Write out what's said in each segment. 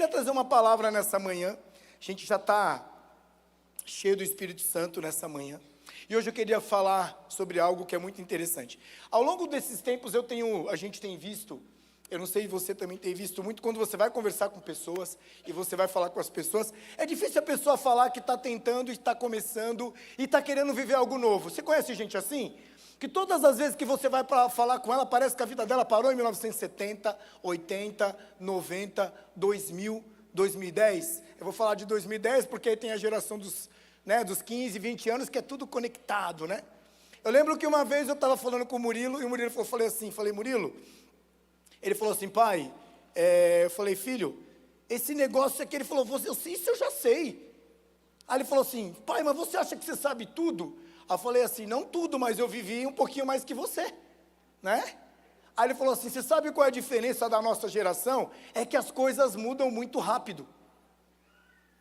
queria trazer uma palavra nessa manhã. A gente já está cheio do Espírito Santo nessa manhã. E hoje eu queria falar sobre algo que é muito interessante. Ao longo desses tempos a gente tem visto, eu não sei se você também tem visto muito, quando você vai conversar com pessoas e você vai falar com as pessoas, é difícil a pessoa falar que está tentando, está começando e está querendo viver algo novo. Você conhece gente assim? Que todas as vezes que você vai para falar com ela, parece que a vida dela parou em 1970, 80, 90, 2000, 2010. Eu vou falar de 2010 porque aí tem a geração dos 15, 20 anos que é tudo conectado, né? Eu lembro que uma vez eu estava falando com o Murilo e o Murilo falei, Murilo, ele falou assim, pai, eu falei, filho, esse negócio aqui, ele falou, isso eu já sei. Aí ele falou assim, pai, mas você acha que você sabe tudo? Aí eu falei assim, não tudo, mas eu vivi um pouquinho mais que você, né? Aí ele falou assim, você sabe qual é a diferença da nossa geração? É que as coisas mudam muito rápido.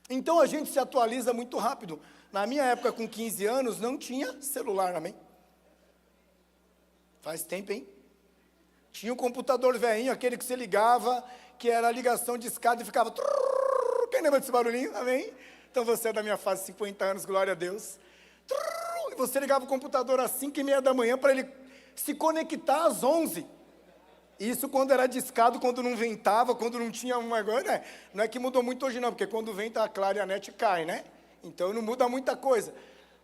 Então a gente se atualiza muito rápido. Na minha época, com 15 anos, não tinha celular, amém? Faz tempo, hein? Tinha um computador velhinho, aquele que você ligava, que era a ligação de escada e ficava... Quem lembra desse barulhinho? Amém? Então você é da minha fase, 50 anos, glória a Deus. E você ligava o computador às 5h30 da manhã para ele se conectar às 11h. Isso quando era discado, quando não ventava, quando não tinha uma... Agora, não é que mudou muito hoje não, porque quando venta a Clara e a NET cai, né? Então não muda muita coisa.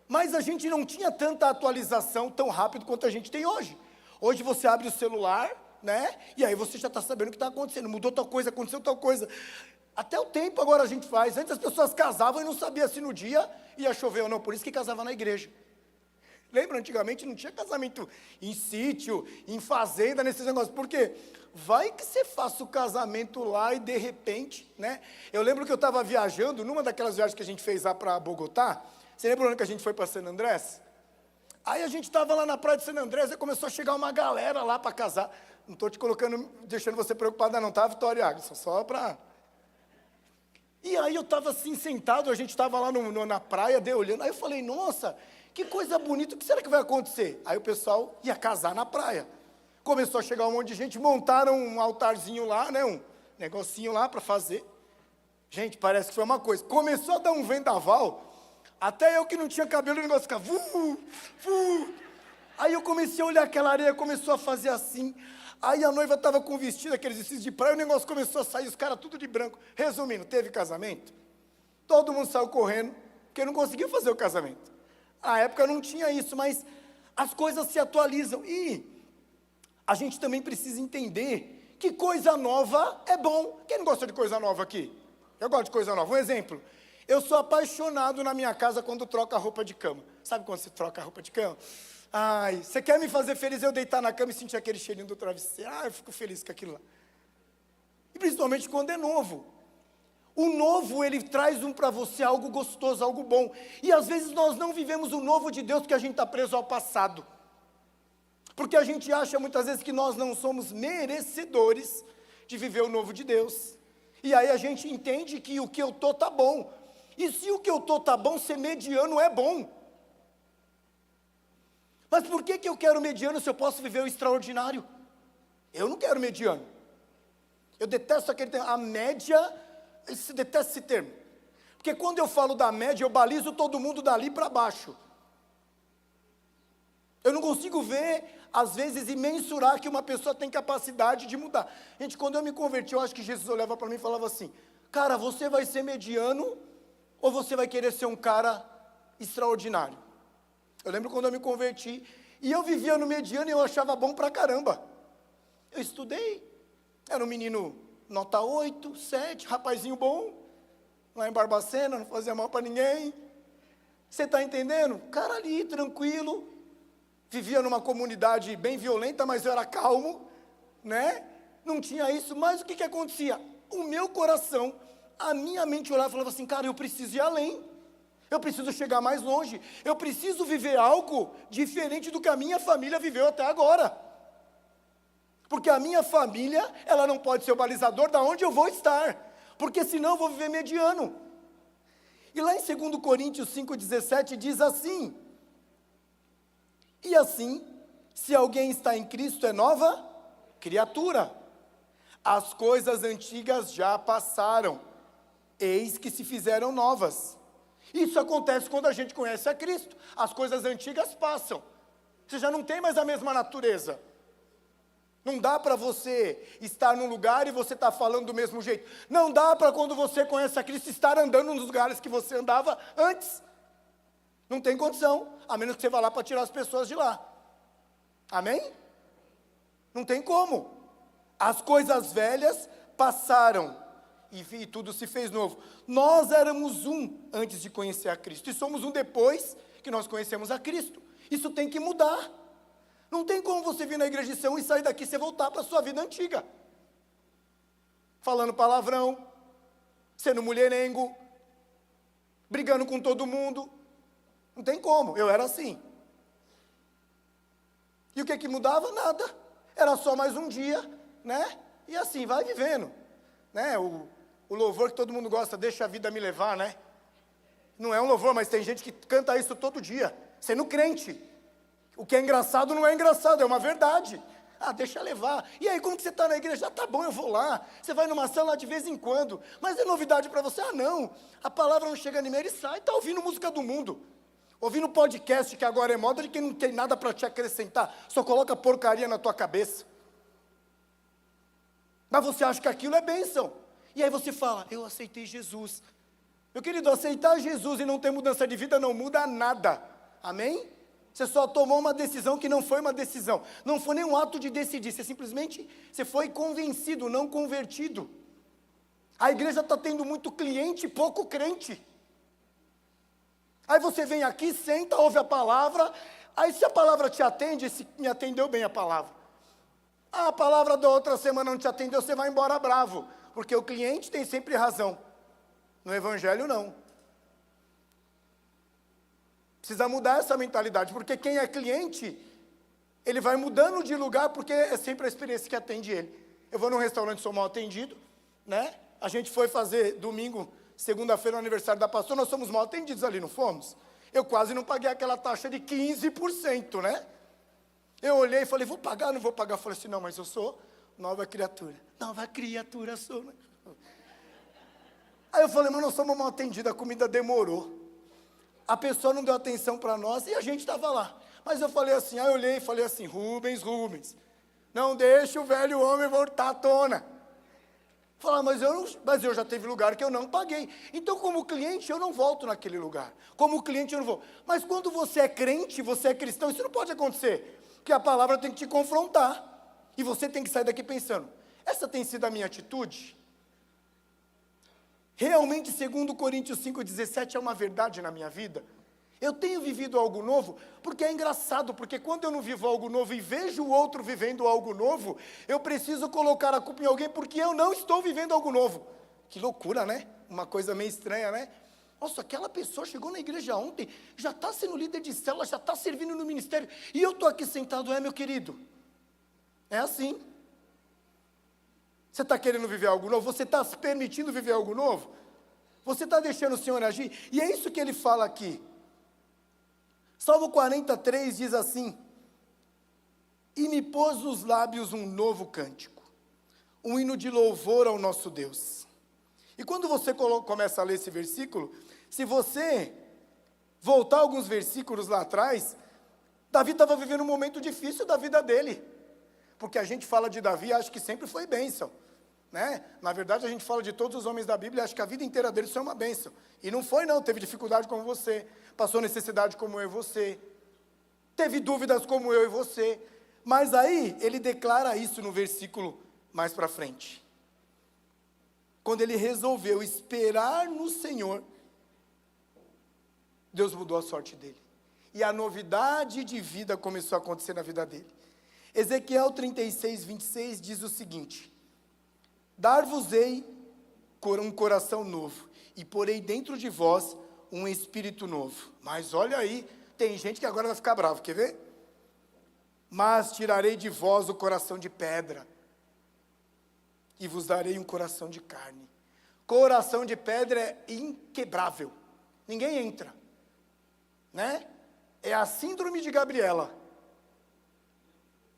Mas a gente não tinha tanta atualização tão rápido quanto a gente tem hoje. Hoje você abre o celular, né? E aí você já está sabendo o que está acontecendo. Mudou tal coisa, aconteceu tal coisa. Até o tempo agora a gente faz. Antes as pessoas casavam e não sabia se no dia ia chover ou não. Por isso que casava na igreja. Lembra, antigamente não tinha casamento em sítio, em fazenda, nesses negócios. Por quê? Vai que você faça o casamento lá e de repente, né? Eu lembro que eu estava viajando, numa daquelas viagens que a gente fez lá para Bogotá. Você lembra onde que a gente foi para San Andrés? Aí a gente estava lá na praia de San Andrés e começou a chegar uma galera lá para casar. Não estou te colocando, deixando você preocupada não, tá, Vitória e Agnes? Só para... E aí eu estava assim, sentado, a gente estava lá na praia, olhando. Aí eu falei, nossa... Que coisa bonita, o que será que vai acontecer? Aí o pessoal ia casar na praia. Começou a chegar um monte de gente, montaram um altarzinho lá, né, um negocinho lá para fazer. Gente, parece que foi uma coisa. Começou a dar um vendaval, até eu que não tinha cabelo, o negócio ficava... Aí eu comecei a olhar aquela areia, começou a fazer assim. Aí a noiva estava com vestido, aqueles vestidos de praia, o negócio começou a sair, os caras tudo de branco. Resumindo, teve casamento. Todo mundo saiu correndo, porque não conseguiu fazer o casamento. Na época não tinha isso, mas as coisas se atualizam. E a gente também precisa entender que coisa nova é bom. Quem não gosta de coisa nova aqui? Eu gosto de coisa nova. Um exemplo, eu sou apaixonado na minha casa quando troca a roupa de cama. Sabe quando você troca a roupa de cama? Ai, você quer me fazer feliz eu deitar na cama e sentir aquele cheirinho do travesseiro? Ah, eu fico feliz com aquilo lá. E principalmente quando é novo. O novo, ele traz para você algo gostoso, algo bom. E às vezes nós não vivemos o novo de Deus porque a gente está preso ao passado. Porque a gente acha muitas vezes que nós não somos merecedores de viver o novo de Deus. E aí a gente entende que o que eu estou está bom. E se o que eu estou está bom, ser mediano é bom. Mas por que eu quero mediano se eu posso viver o extraordinário? Eu não quero mediano. Eu detesto aquele termo, a média... Eu detesto esse termo, porque quando eu falo da média, eu balizo todo mundo dali para baixo. Eu não consigo ver, às vezes, e mensurar que uma pessoa tem capacidade de mudar. Gente, quando eu me converti, eu acho que Jesus olhava para mim e falava assim, cara, você vai ser mediano ou você vai querer ser um cara extraordinário? Eu lembro quando eu me converti, e eu vivia no mediano e eu achava bom pra caramba. Eu estudei, era um menino... Nota 8, 7, rapazinho bom, lá em Barbacena, não fazia mal para ninguém. Você está entendendo? Cara ali, tranquilo, vivia numa comunidade bem violenta, mas eu era calmo, né? Não tinha isso, mas o que acontecia? O meu coração, a minha mente olhava e falava assim, cara, eu preciso ir além, eu preciso chegar mais longe, eu preciso viver algo diferente do que a minha família viveu até agora. Porque a minha família, ela não pode ser o balizador de onde eu vou estar. Porque senão eu vou viver mediano. E lá em 2 Coríntios 5,17 diz assim. E assim, se alguém está em Cristo, é nova criatura. As coisas antigas já passaram, eis que se fizeram novas. Isso acontece quando a gente conhece a Cristo. As coisas antigas passam. Você já não tem mais a mesma natureza. Não dá para você estar num lugar e você estar falando do mesmo jeito. Não dá para, quando você conhece a Cristo, estar andando nos lugares que você andava antes. Não tem condição, a menos que você vá lá para tirar as pessoas de lá. Amém? Não tem como. As coisas velhas passaram e tudo se fez novo. Nós éramos um antes de conhecer a Cristo e somos um depois que nós conhecemos a Cristo. Isso tem que mudar. Não tem como você vir na igreja de Sião e sair daqui e você voltar para a sua vida antiga. Falando palavrão, sendo mulherengo, brigando com todo mundo. Não tem como, eu era assim. E o que mudava? Nada. Era só mais um dia, né? E assim, vai vivendo. Né? O louvor que todo mundo gosta, deixa a vida me levar, né? Não é um louvor, mas tem gente que canta isso todo dia, sendo crente. O que é engraçado não é engraçado, é uma verdade. Ah, deixa levar. E aí, como que você está na igreja? Ah, tá bom, eu vou lá. Você vai numa célula de vez em quando. Mas é novidade para você? Ah, não. A palavra não chega nem e sai. Está ouvindo música do mundo. Ouvindo podcast, que agora é moda, de quem não tem nada para te acrescentar. Só coloca porcaria na tua cabeça. Mas você acha que aquilo é bênção. E aí você fala, eu aceitei Jesus. Meu querido, aceitar Jesus e não ter mudança de vida não muda nada. Amém? Você só tomou uma decisão que não foi uma decisão. Não foi nenhum ato de decidir. Você foi convencido, não convertido. A igreja está tendo muito cliente e pouco crente. Aí você vem aqui, senta, ouve a palavra. Aí se a palavra te atende, se me atendeu bem a palavra. Ah, a palavra da outra semana não te atendeu, você vai embora bravo. Porque o cliente tem sempre razão. No evangelho não. Precisa mudar essa mentalidade, porque quem é cliente, ele vai mudando de lugar, porque é sempre a experiência que atende ele. Eu vou num restaurante, sou mal atendido, né? A gente foi fazer domingo, segunda-feira, no aniversário da pastora, nós somos mal atendidos ali, não fomos? Eu quase não paguei aquela taxa de 15%, né? Eu olhei e falei, vou pagar, não vou pagar? Eu falei assim, não, mas eu sou nova criatura. Nova criatura sou, né? Aí eu falei, mas nós somos mal atendidos, a comida demorou. A pessoa não deu atenção para nós e a gente estava lá. Mas eu falei assim, aí eu olhei e falei assim, Rubens, não deixe o velho homem voltar à tona. Falar, mas eu já teve lugar que eu não paguei. Então, como cliente, eu não volto naquele lugar. Como cliente, eu não vou. Mas quando você é crente, você é cristão, isso não pode acontecer. Porque a palavra tem que te confrontar. E você tem que sair daqui pensando, essa tem sido a minha atitude? Realmente, segundo Coríntios 5,17, é uma verdade na minha vida? Eu tenho vivido algo novo? Porque é engraçado, porque quando eu não vivo algo novo e vejo o outro vivendo algo novo, eu preciso colocar a culpa em alguém porque eu não estou vivendo algo novo. Que loucura, né? Uma coisa meio estranha, né? Nossa, aquela pessoa chegou na igreja ontem, já está sendo líder de célula, já está servindo no ministério, e eu estou aqui sentado, meu querido? É assim. Você está querendo viver algo novo? Você está se permitindo viver algo novo? Você está deixando o Senhor agir? E é isso que ele fala aqui. Salmo 43 diz assim, e me pôs nos lábios um novo cântico, um hino de louvor ao nosso Deus. E quando você começa a ler esse versículo, se você voltar alguns versículos lá atrás, Davi estava vivendo um momento difícil da vida dele. Porque a gente fala de Davi e acha que sempre foi bênção. Né? Na verdade, a gente fala de todos os homens da Bíblia e acha que a vida inteira deles foi uma bênção. E não foi não, teve dificuldade como você, passou necessidade como eu e você, teve dúvidas como eu e você. Mas aí, ele declara isso no versículo mais para frente. Quando ele resolveu esperar no Senhor, Deus mudou a sorte dele. E a novidade de vida começou a acontecer na vida dele. Ezequiel 36, 26 diz o seguinte, dar-vos-ei um coração novo, e porei dentro de vós um espírito novo. Mas olha aí, tem gente que agora vai ficar bravo, quer ver? Mas tirarei de vós o coração de pedra, e vos darei um coração de carne. Coração de pedra é inquebrável, ninguém entra, né? É a síndrome de Gabriela.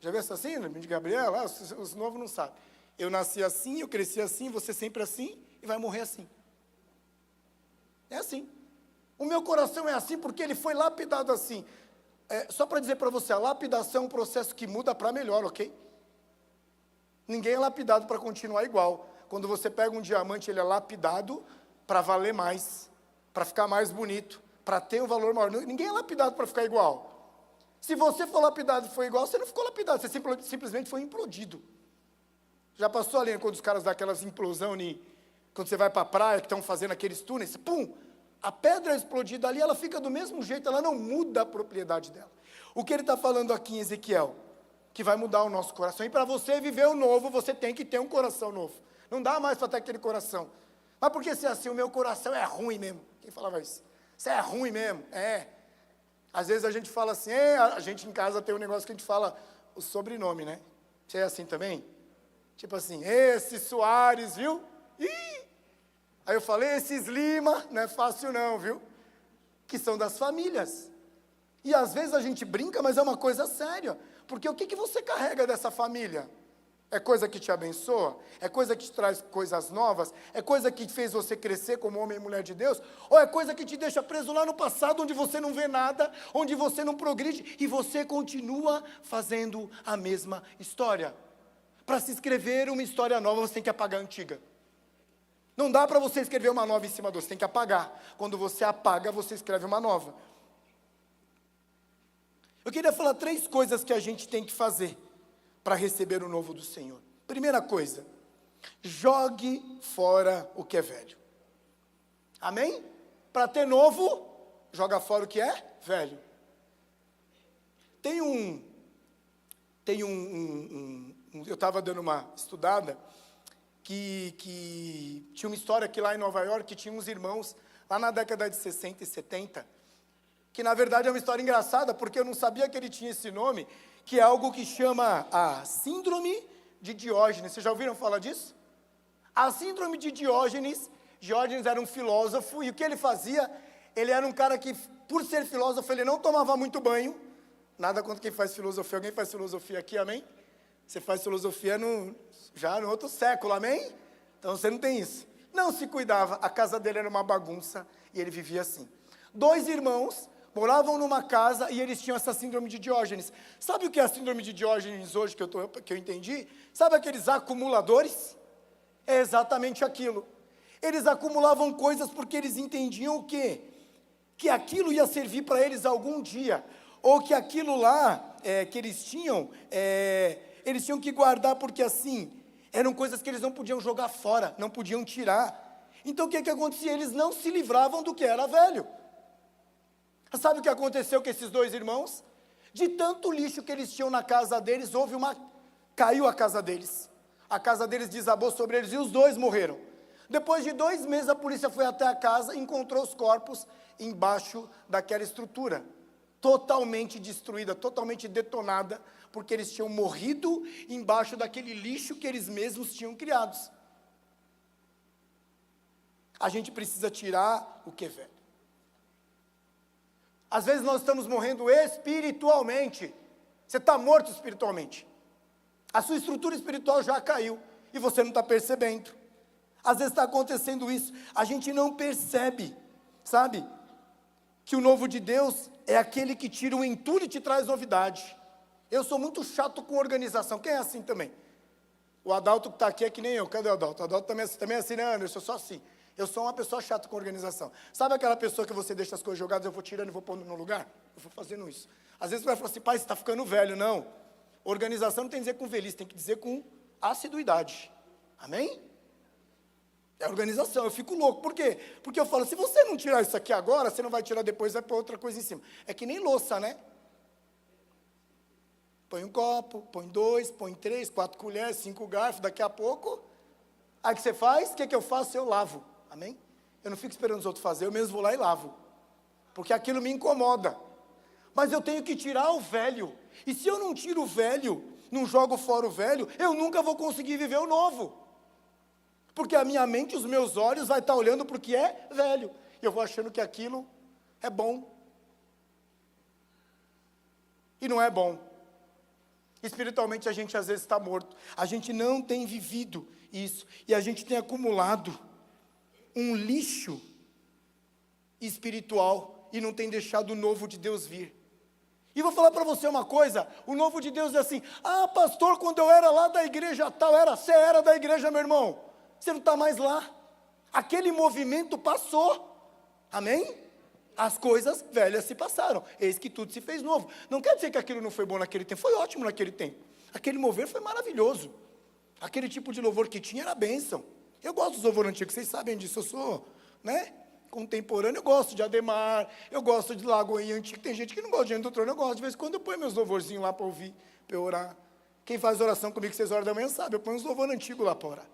Já viu essa síndrome de Gabriela? Os novos não sabem. eu nasci assim, eu cresci assim, você sempre assim, e vai morrer assim. É assim. O meu coração é assim porque ele foi lapidado assim. Só para dizer para você, a lapidação é um processo que muda para melhor, ok? Ninguém é lapidado para continuar igual. Quando você pega um diamante, ele é lapidado para valer mais, para ficar mais bonito, para ter um valor maior. Ninguém é lapidado para ficar igual. Se você for lapidado e for igual, você não ficou lapidado, você simplesmente foi implodido. Já passou ali quando os caras dão aquelas implosão, quando você vai para a praia, que estão fazendo aqueles túneis, pum, a pedra explodida ali, ela fica do mesmo jeito, ela não muda a propriedade dela. O que ele está falando aqui em Ezequiel? Que vai mudar o nosso coração. E para você viver o novo, você tem que ter um coração novo. Não dá mais para ter aquele coração. Mas por que se assim, o meu coração é ruim mesmo? Quem falava isso? Você é ruim mesmo? É. Às vezes a gente fala assim, a gente em casa tem um negócio que a gente fala o sobrenome, né? Você é assim também? Tipo assim, esse Soares, viu? Ih! Aí eu falei, esses Lima, não é fácil não, viu? Que são das famílias. E às vezes a gente brinca, mas é uma coisa séria. Porque o que você carrega dessa família? É coisa que te abençoa? É coisa que te traz coisas novas? É coisa que fez você crescer como homem e mulher de Deus? Ou é coisa que te deixa preso lá no passado, onde você não vê nada, onde você não progride, e você continua fazendo a mesma história? Para se escrever uma história nova, você tem que apagar a antiga. Não dá para você escrever uma nova em cima do, você tem que apagar. Quando você apaga, você escreve uma nova. Eu queria falar 3 coisas que a gente tem que fazer para receber o novo do Senhor. Primeira coisa, jogue fora o que é velho. Amém? Para ter novo, joga fora o que é velho. Eu estava dando uma estudada, que tinha uma história aqui lá em Nova York, que tinha uns irmãos, lá na década de 60 e 70, que na verdade é uma história engraçada, porque eu não sabia que ele tinha esse nome, que é algo que chama a Síndrome de Diógenes. Vocês já ouviram falar disso? A Síndrome de Diógenes era um filósofo, e o que ele fazia? Ele era um cara que, por ser filósofo, ele não tomava muito banho. Nada contra quem faz filosofia. Alguém faz filosofia aqui, amém? Você faz filosofia já no outro século, amém? Então você não tem isso. Não se cuidava, a casa dele era uma bagunça, e ele vivia assim. 2 irmãos moravam numa casa e eles tinham essa síndrome de Diógenes. Sabe o que é a síndrome de Diógenes hoje, que eu entendi? Sabe aqueles acumuladores? É exatamente aquilo. Eles acumulavam coisas porque eles entendiam o quê? Que aquilo ia servir para eles algum dia. Ou que aquilo lá que eles tinham que guardar porque assim, eram coisas que eles não podiam jogar fora, não podiam tirar. Então o que acontecia? Eles não se livravam do que era velho. Sabe o que aconteceu com esses 2 irmãos? De tanto lixo que eles tinham na casa deles, caiu a casa deles. A casa deles desabou sobre eles e os 2 morreram. Depois de 2 meses, a polícia foi até a casa e encontrou os corpos embaixo daquela estrutura. Totalmente destruída, totalmente detonada, porque eles tinham morrido embaixo daquele lixo que eles mesmos tinham criados. A gente precisa tirar o que é velho. Às vezes nós estamos morrendo espiritualmente. Você está morto espiritualmente. A sua estrutura espiritual já caiu e você não está percebendo. Às vezes está acontecendo isso. A gente não percebe, sabe? Que o novo de Deus é aquele que tira o entulho e te traz novidade. Eu sou muito chato com organização. Quem é assim também? O Adalto que está aqui é que nem eu. Cadê o Adalto? O Adalto também é assim, né, Anderson? Eu sou só assim. Eu sou uma pessoa chata com organização. Sabe aquela pessoa que você deixa as coisas jogadas, eu vou tirando e vou pondo no lugar? Eu vou fazendo isso. Às vezes você vai falar assim, pai, você está ficando velho. Não. Organização não tem que dizer com velhice, tem que dizer com assiduidade. Amém? É organização, eu fico louco. Por quê? Porque eu falo, se você não tirar isso aqui agora, você não vai tirar depois, vai pôr outra coisa em cima. É que nem louça, né? Põe um copo, põe 2, põe 3, 4 colheres, 5 garfos, daqui a pouco. Aí o que você faz? O que eu faço? Eu lavo. Amém? Eu não fico esperando os outros fazer, eu mesmo vou lá e lavo. Porque aquilo me incomoda. Mas eu tenho que tirar o velho. E se eu não tiro o velho, não jogo fora o velho, eu nunca vou conseguir viver o novo. Porque a minha mente, os meus olhos vai estar olhando para o que é velho. E eu vou achando que aquilo é bom. E não é bom. Espiritualmente a gente às vezes está morto. A gente não tem vivido isso. E a gente tem acumulado um lixo espiritual e não tem deixado o novo de Deus vir. E vou falar para você uma coisa, o novo de Deus é assim: ah, pastor, quando eu era lá da igreja tal, você era da igreja, meu irmão, você não está mais lá, aquele movimento passou, amém? As coisas velhas se passaram, eis que tudo se fez novo. Não quer dizer que aquilo não foi bom naquele tempo, foi ótimo naquele tempo, aquele mover foi maravilhoso, aquele tipo de louvor que tinha era bênção. Eu gosto dos louvores antigos, vocês sabem disso, eu sou, contemporâneo, eu gosto de Ademar, eu gosto de Lagoinha Antigo, tem gente que não gosta de Gente do Trono, eu gosto, de vez em quando eu ponho meus louvorzinhos lá para ouvir, para eu orar. Quem faz oração comigo 6 horas da manhã sabe, eu ponho uns louvores antigos lá para orar.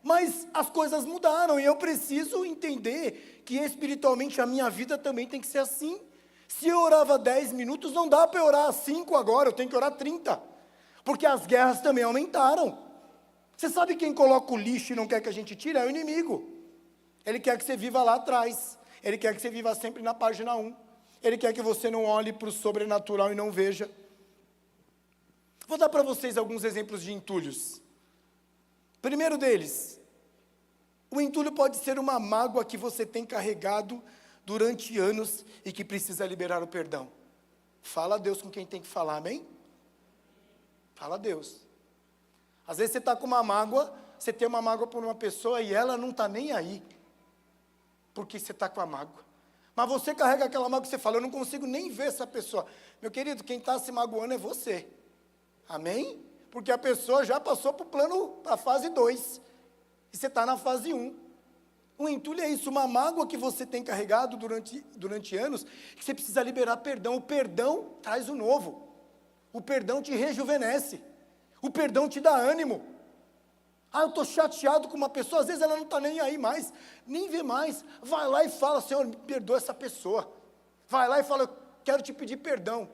Mas as coisas mudaram, e eu preciso entender que espiritualmente a minha vida também tem que ser assim. Se eu orava 10 minutos, não dá para eu orar 5 agora, eu tenho que orar 30, porque as guerras também aumentaram. Você sabe quem coloca o lixo e não quer que a gente tire? É o inimigo. Ele quer que você viva lá atrás. Ele quer que você viva sempre na página 1. Ele quer que você não olhe para o sobrenatural e não veja. Vou dar para vocês alguns exemplos de entulhos. Primeiro deles, o entulho pode ser uma mágoa que você tem carregado durante anos e que precisa liberar o perdão. Fala a Deus com quem tem que falar, amém? Fala a Deus. Às vezes você está com uma mágoa, você tem uma mágoa por uma pessoa e ela não está nem aí, porque você está com a mágoa. Mas você carrega aquela mágoa que você fala: eu não consigo nem ver essa pessoa. Meu querido, quem está se magoando é você. Amém? Porque a pessoa já passou para a fase 2, e você está na fase 1. Um entulho é isso, uma mágoa que você tem carregado durante anos, que você precisa liberar perdão. O perdão traz o novo. O perdão te rejuvenesce. O perdão te dá ânimo. Ah, eu estou chateado com uma pessoa, às vezes ela não está nem aí mais, nem vê mais. Vai lá e fala: Senhor, me perdoa essa pessoa. Vai lá e fala: eu quero te pedir perdão.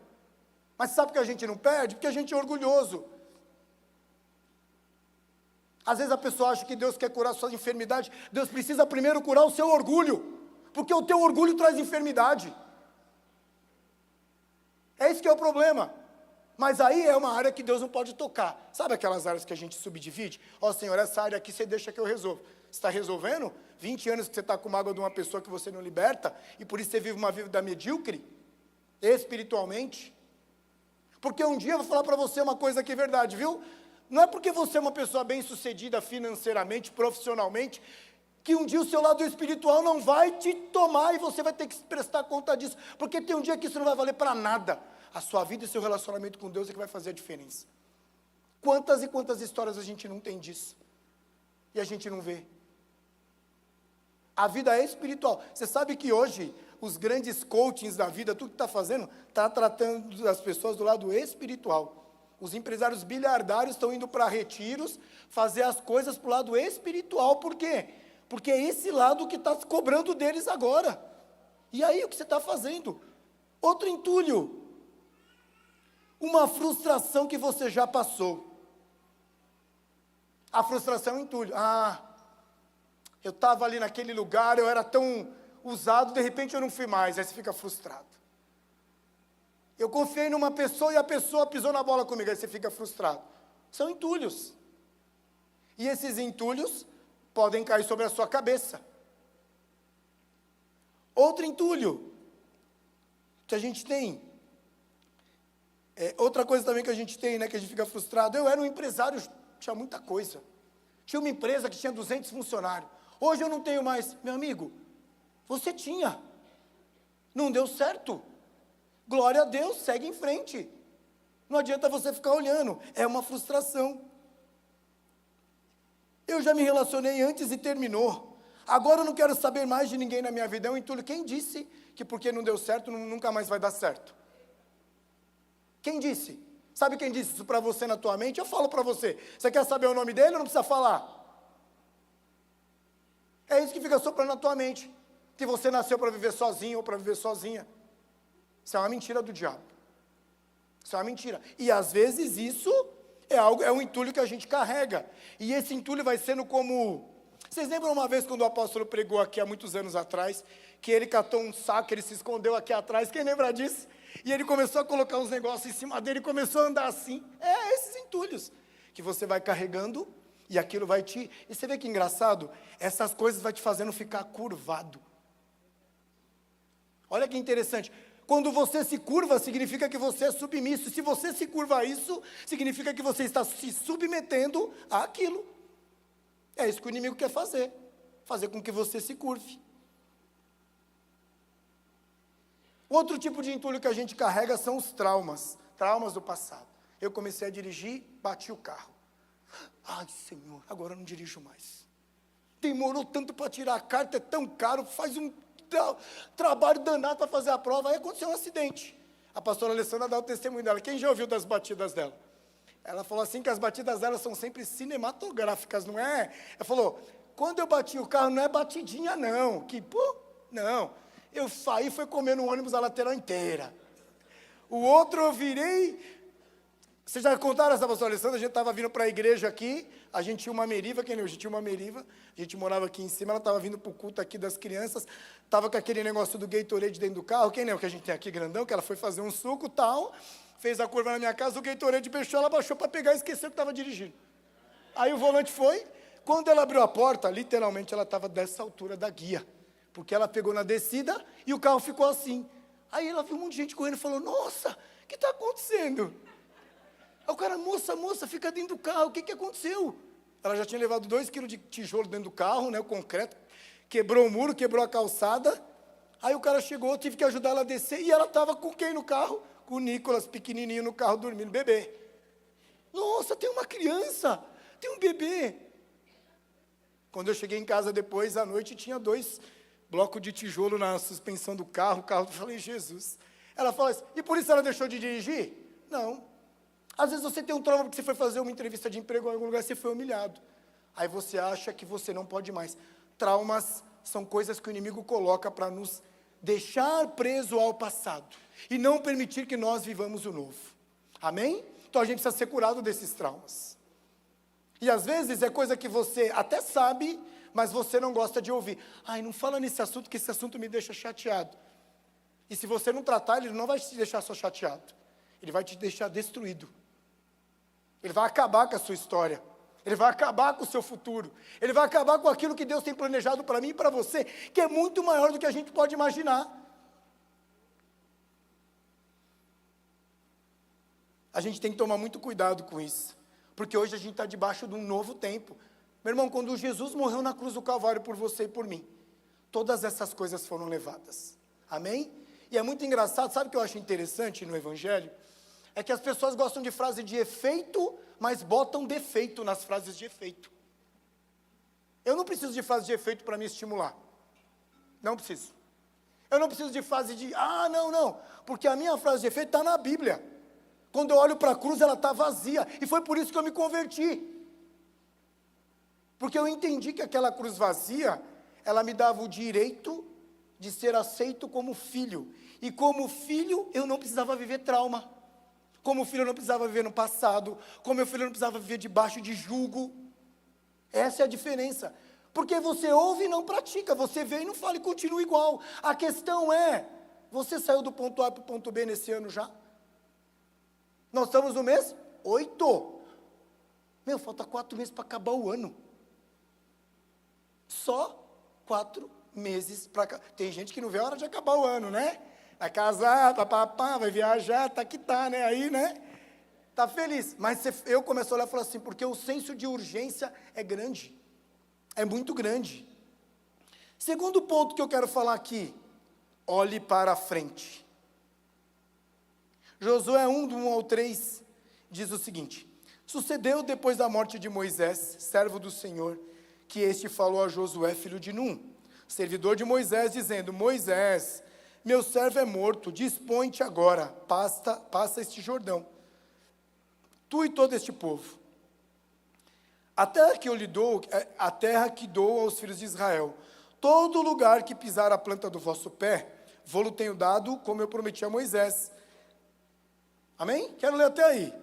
Mas sabe por que a gente não perde? Porque a gente é orgulhoso. Às vezes a pessoa acha que Deus quer curar suas enfermidades. Deus precisa primeiro curar o seu orgulho, porque o teu orgulho traz enfermidade. É isso que é o problema. Mas aí é uma área que Deus não pode tocar. Sabe aquelas áreas que a gente subdivide? Senhor, essa área aqui você deixa que eu resolvo. Você está resolvendo? 20 anos que você está com mágoa de uma pessoa que você não liberta, e por isso você vive uma vida medíocre, espiritualmente. Porque um dia eu vou falar para você uma coisa que é verdade, viu? Não é porque você é uma pessoa bem-sucedida financeiramente, profissionalmente, que um dia o seu lado espiritual não vai te tomar e você vai ter que prestar conta disso. Porque tem um dia que isso não vai valer para nada. A sua vida e seu relacionamento com Deus é que vai fazer a diferença. Quantas e quantas histórias a gente não tem disso? E a gente não vê. A vida é espiritual. Você sabe que hoje, os grandes coachings da vida, tudo que está fazendo, está tratando as pessoas do lado espiritual. Os empresários bilhardários estão indo para retiros, fazer as coisas para o lado espiritual. Por quê? Porque é esse lado que está cobrando deles agora. E aí, o que você está fazendo? Outro entulho. Uma frustração que você já passou. A frustração é um entulho. Eu estava ali naquele lugar, eu era tão usado, de repente eu não fui mais, aí você fica frustrado. Eu confiei numa pessoa e a pessoa pisou na bola comigo, aí você fica frustrado. São entulhos. E esses entulhos podem cair sobre a sua cabeça. Outro entulho que a gente tem, outra coisa também que a gente tem, que a gente fica frustrado. Eu era um empresário, tinha muita coisa. Tinha uma empresa que tinha 200 funcionários. Hoje eu não tenho mais. Meu amigo, você tinha. Não deu certo. Glória a Deus, segue em frente. Não adianta você ficar olhando. É uma frustração. Eu já me relacionei antes e terminou. Agora eu não quero saber mais de ninguém na minha vida. É um entulho. Quem disse que porque não deu certo, nunca mais vai dar certo? Quem disse? Sabe quem disse isso para você na tua mente? Eu falo para você. Você quer saber o nome dele ou não precisa falar? É isso que fica soprando na tua mente. Que você nasceu para viver sozinho ou para viver sozinha. Isso é uma mentira do diabo. Isso é uma mentira. E às vezes isso é um entulho que a gente carrega. E esse entulho vai sendo como... Vocês lembram uma vez quando o apóstolo pregou aqui há muitos anos atrás, que ele catou um saco, ele se escondeu aqui atrás? Quem lembra disso? E ele começou a colocar uns negócios em cima dele, começou a andar assim. É esses entulhos que você vai carregando e aquilo vai te... E você vê que engraçado? Essas coisas vai te fazendo ficar curvado. Olha que interessante. Quando você se curva, significa que você é submisso. Se você se curva a isso, significa que você está se submetendo àquilo. É isso que o inimigo quer fazer. Fazer com que você se curve. Outro tipo de entulho que a gente carrega são os traumas. Traumas do passado. Eu comecei a dirigir, bati o carro. Ai, Senhor, agora eu não dirijo mais. Demorou tanto para tirar a carta, é tão caro, faz um trabalho danado para fazer a prova. Aí aconteceu um acidente. A pastora Alessandra dá o testemunho dela. Quem já ouviu das batidas dela? Ela falou assim que as batidas dela são sempre cinematográficas, não é? Ela falou, quando eu bati o carro, não é batidinha não, que, pô, não. Eu saí, foi comer no ônibus a lateral inteira. O outro eu virei... Vocês já contaram essa pastora Alessandra? A gente estava vindo para a igreja aqui, a gente tinha uma Meriva, quem lembra? A gente tinha uma Meriva, a gente morava aqui em cima, ela estava vindo para o culto aqui das crianças, estava com aquele negócio do Gatorade dentro do carro, quem lembra que a gente tem aqui grandão, que ela foi fazer um suco e tal, fez a curva na minha casa, o Gatorade fechou, ela baixou para pegar e esqueceu que estava dirigindo. Aí o volante foi, quando ela abriu a porta, literalmente ela estava dessa altura da guia, porque ela pegou na descida e o carro ficou assim. Aí ela viu um monte de gente correndo e falou, nossa, o que está acontecendo? Aí o cara, moça, fica dentro do carro, o que aconteceu? Ela já tinha levado 2 quilos de tijolo dentro do carro, né, o concreto, quebrou o muro, quebrou a calçada. Aí o cara chegou, eu tive que ajudar ela a descer, e ela estava com quem no carro? Com o Nicolas, pequenininho no carro, dormindo, bebê. Nossa, tem uma criança, tem um bebê. Quando eu cheguei em casa depois, à noite, tinha 2 blocos de tijolo na suspensão do carro, eu falei, Jesus. Ela falou assim, e por isso ela deixou de dirigir? Não. Às vezes você tem um trauma porque você foi fazer uma entrevista de emprego em algum lugar e você foi humilhado. Aí você acha que você não pode mais. Traumas são coisas que o inimigo coloca para nos deixar preso ao passado e não permitir que nós vivamos o novo. Amém? Então a gente precisa ser curado desses traumas. E às vezes é coisa que você até sabe, mas você não gosta de ouvir. Ai, não fala nesse assunto, que esse assunto me deixa chateado. E se você não tratar, ele não vai te deixar só chateado. Ele vai te deixar destruído. Ele vai acabar com a sua história. Ele vai acabar com o seu futuro. Ele vai acabar com aquilo que Deus tem planejado para mim e para você, que é muito maior do que a gente pode imaginar. A gente tem que tomar muito cuidado com isso, porque hoje a gente está debaixo de um novo tempo. Meu irmão, quando Jesus morreu na cruz do Calvário por você e por mim, todas essas coisas foram levadas. Amém? E é muito engraçado, sabe o que eu acho interessante no Evangelho? É que as pessoas gostam de frase de efeito, mas botam defeito nas frases de efeito. Eu não preciso de frase de efeito para me estimular. Não preciso. Eu não preciso de frase de, não, porque a minha frase de efeito está na Bíblia. Quando eu olho para a cruz, ela está vazia, e foi por isso que eu me converti. Porque eu entendi que aquela cruz vazia, ela me dava o direito de ser aceito como filho. E como filho, eu não precisava viver trauma. Como filho, eu não precisava viver no passado. Como meu filho, eu não precisava viver debaixo de julgo. Essa é a diferença. Porque você ouve e não pratica. Você vê e não fala e continua igual. A questão é, você saiu do ponto A para o ponto B nesse ano já? Nós estamos no mês 8. Meu, falta 4 meses para acabar o ano. Só 4 meses para acabar. Tem gente que não vê a hora de acabar o ano, né? Vai casar, papapá, vai viajar, tá que tá, né? Aí, né? Tá feliz. Mas eu comecei a olhar e falar assim, porque o senso de urgência é grande. É muito grande. Segundo ponto que eu quero falar aqui, olhe para a frente. Josué 1, do 1 ao 3, diz o seguinte: sucedeu depois da morte de Moisés, servo do Senhor, que este falou a Josué, filho de Num, servidor de Moisés, dizendo: Moisés, meu servo é morto, dispõe-te agora, passa este Jordão, tu e todo este povo. A terra que eu lhe dou, a terra que dou aos filhos de Israel, todo lugar que pisar a planta do vosso pé, vou-lo tenho dado, como eu prometi a Moisés. Amém? Quero ler até aí.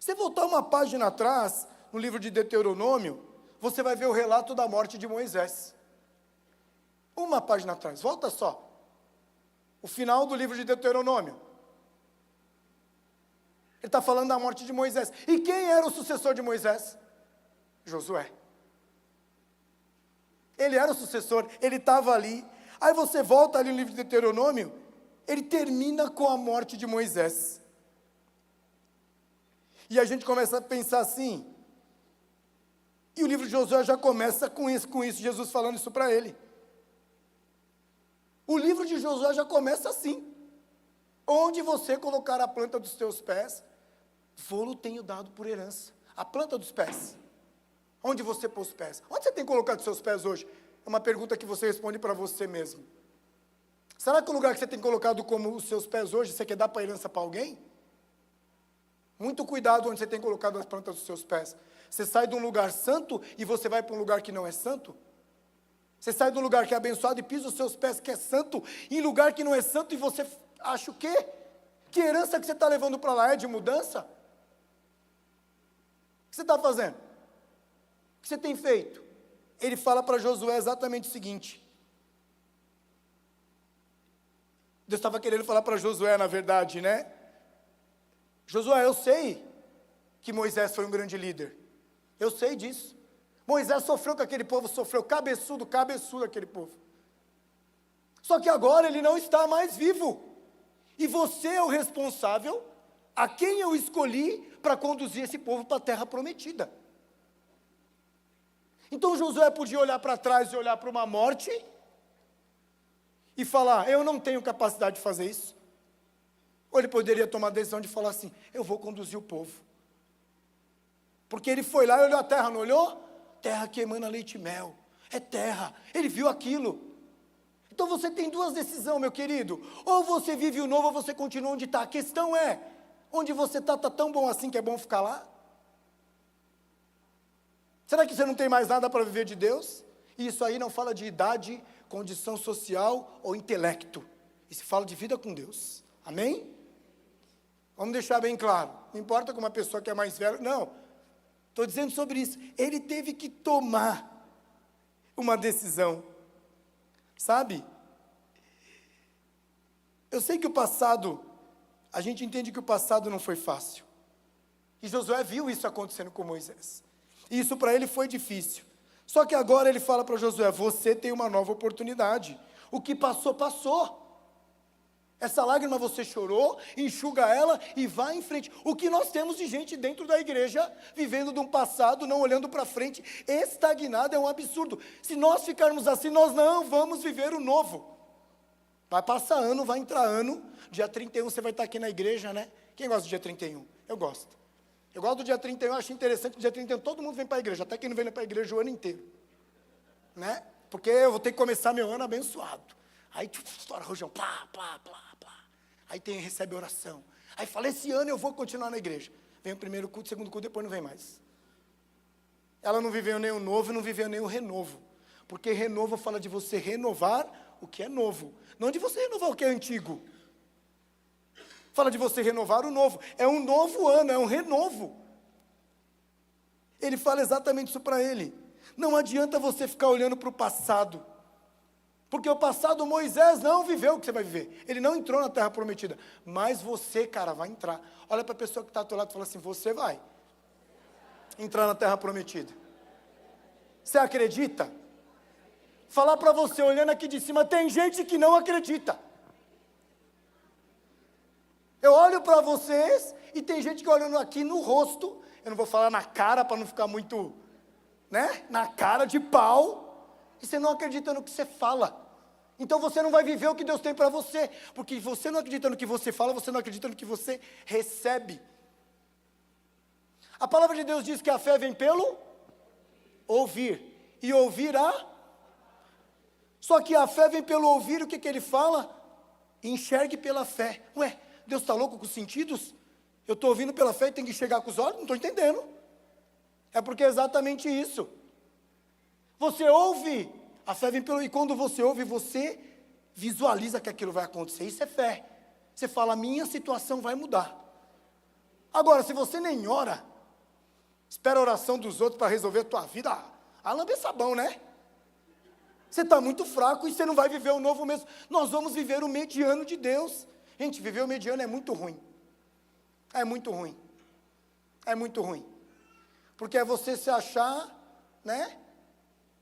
Se voltar uma página atrás, no livro de Deuteronômio, você vai ver o relato da morte de Moisés. Uma página atrás, volta só. o final do livro de Deuteronômio. Ele está falando da morte de Moisés. E quem era o sucessor de Moisés? Josué. Ele era o sucessor, ele estava ali. Aí você volta ali no livro de Deuteronômio, ele termina com a morte de Moisés. E a gente começa a pensar assim, e o livro de Josué já começa com isso, Jesus falando isso para ele. O livro de Josué já começa assim: onde você colocar a planta dos teus pés, vou-lo tenho dado por herança. A planta dos pés. Onde você pôs os pés? Onde você tem colocado os seus pés hoje? É uma pergunta que você responde para você mesmo. Será que o lugar que você tem colocado como os seus pés hoje, você quer dar para herança para alguém? Muito cuidado onde você tem colocado as plantas dos seus pés. Você sai de um lugar santo e você vai para um lugar que não é santo? Você sai de um lugar que é abençoado e pisa os seus pés que é santo, em lugar que não é santo, e você acha o quê? Que herança que você está levando para lá é de mudança? O que você está fazendo? O que você tem feito? Ele fala para Josué exatamente o seguinte. Deus estava querendo falar para Josué, na verdade, né? Josué, eu sei que Moisés foi um grande líder. Eu sei disso. Moisés sofreu com aquele povo, sofreu cabeçudo aquele povo. Só que agora ele não está mais vivo. E você é o responsável a quem eu escolhi para conduzir esse povo para a terra prometida. Então Josué podia olhar para trás e olhar para uma morte e falar, eu não tenho capacidade de fazer isso. Ou ele poderia tomar a decisão de falar assim, eu vou conduzir o povo. Porque ele foi lá e olhou a terra, não olhou? Terra que emana leite e mel. É terra. Ele viu aquilo. Então você tem duas decisões, meu querido. Ou você vive o novo, ou você continua onde está. A questão é, onde você está tão bom assim que é bom ficar lá? Será que você não tem mais nada para viver de Deus? E isso aí não fala de idade, condição social ou intelecto. Isso fala de vida com Deus. Amém? Vamos deixar bem claro. Não importa com uma pessoa que é mais velha. Não. Estou dizendo sobre isso. Ele teve que tomar uma decisão. Sabe? Eu sei que o passado, a gente entende que o passado não foi fácil. E Josué viu isso acontecendo com Moisés. E isso para ele foi difícil. Só que agora ele fala para Josué, você tem uma nova oportunidade. O que passou, passou. Essa lágrima você chorou, enxuga ela e vai em frente. O que nós temos de gente dentro da igreja, vivendo de um passado, não olhando para frente, estagnado, é um absurdo. Se nós ficarmos assim, nós não vamos viver o novo. Vai passar ano, vai entrar ano, dia 31 você vai estar aqui na igreja, né? Quem gosta do dia 31? Eu gosto. Eu gosto do dia 31, acho interessante que no dia 31 todo mundo vem para a igreja, até quem não vem para a igreja o ano inteiro. Né? Porque eu vou ter que começar meu ano abençoado. Aí, estoura rojão, plá, plá, plá, plá. Aí recebe oração. Aí fala, esse ano eu vou continuar na igreja. Vem o primeiro culto, o segundo culto, depois não vem mais. Ela não viveu nem o novo e não viveu nem o renovo. Porque renovo fala de você renovar o que é novo. Não de você renovar o que é antigo. Fala de você renovar o novo. É um novo ano, é um renovo. Ele fala exatamente isso para ele. Não adianta você ficar olhando para o passado. Porque o passado, Moisés não viveu o que você vai viver. Ele não entrou na terra prometida. Mas você, cara, vai entrar. Olha para a pessoa que está ao teu lado e fala assim, você vai entrar na terra prometida. Você acredita? Falar para você, olhando aqui de cima, tem gente que não acredita. Eu olho para vocês e tem gente que olhando aqui no rosto, eu não vou falar na cara para não ficar muito, né? Na cara de pau, e você não acredita no que você fala. Então você não vai viver o que Deus tem para você, porque você não acredita no que você fala, você não acredita no que você recebe. A palavra de Deus diz que a fé vem pelo ouvir, e ouvir a... Só que a fé vem pelo ouvir, o que ele fala? Enxergue pela fé. Ué, Deus está louco com os sentidos? Eu estou ouvindo pela fé e tenho que enxergar com os olhos? Não estou entendendo. É porque é exatamente isso. Você ouve, a fé vem pelo... E quando você ouve, você visualiza que aquilo vai acontecer. Isso é fé. Você fala, minha situação vai mudar. Agora, se você nem ora, espera a oração dos outros para resolver a tua vida, a lamber sabão, né? Você está muito fraco e você não vai viver o novo mesmo. Nós vamos viver o mediano de Deus. Gente, viver o mediano é muito ruim. É muito ruim. É muito ruim. Porque é você se achar, né?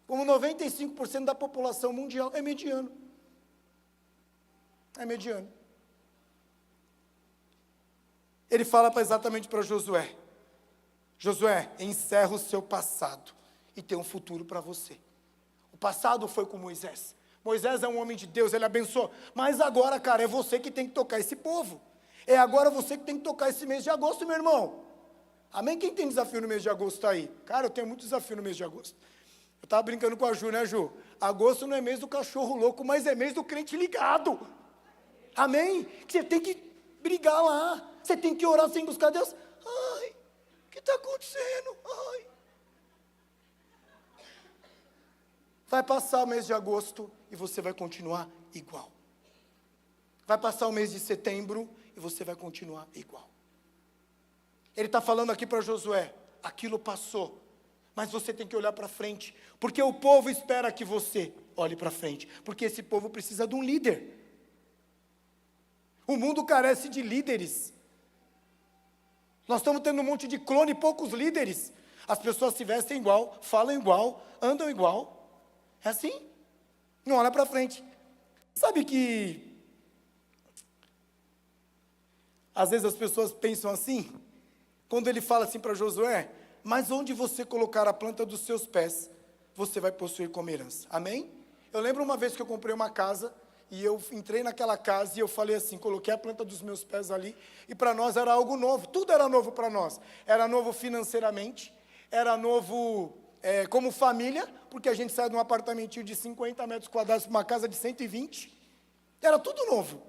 Como 95% da população mundial é mediano. É mediano. Ele fala exatamente para Josué. Josué, encerra o seu passado e tem um futuro para você. O passado foi com Moisés. Moisés é um homem de Deus, ele abençoou. Mas agora, cara, é você que tem que tocar esse povo. É agora você que tem que tocar esse mês de agosto, meu irmão. Amém? Quem tem desafio no mês de agosto aí? Cara, eu tenho muito desafio no mês de agosto. Eu estava brincando com a Ju, né, Ju? Agosto não é mês do cachorro louco, mas é mês do crente ligado. Amém? Você tem que brigar lá. Você tem que orar sem buscar Deus. Ai, o que está acontecendo? Ai. Vai passar o mês de agosto e você vai continuar igual. Vai passar o mês de setembro e você vai continuar igual. Ele está falando aqui para Josué, aquilo passou, mas você tem que olhar para frente, porque o povo espera que você olhe para frente, porque esse povo precisa de um líder. O mundo carece de líderes. Nós estamos tendo um monte de clone e poucos líderes. As pessoas se vestem igual, falam igual, andam igual. É assim? Não olha para frente. Sabe que às vezes as pessoas pensam assim, quando ele fala assim para Josué, mas onde você colocar a planta dos seus pés, você vai possuir como herança. Amém? Eu lembro uma vez que eu comprei uma casa, e eu entrei naquela casa e eu falei assim, coloquei a planta dos meus pés ali, e para nós era algo novo, tudo era novo para nós. Era novo financeiramente, era novo como família, porque a gente saiu de um apartamentinho de 50 metros quadrados para uma casa de 120, era tudo novo.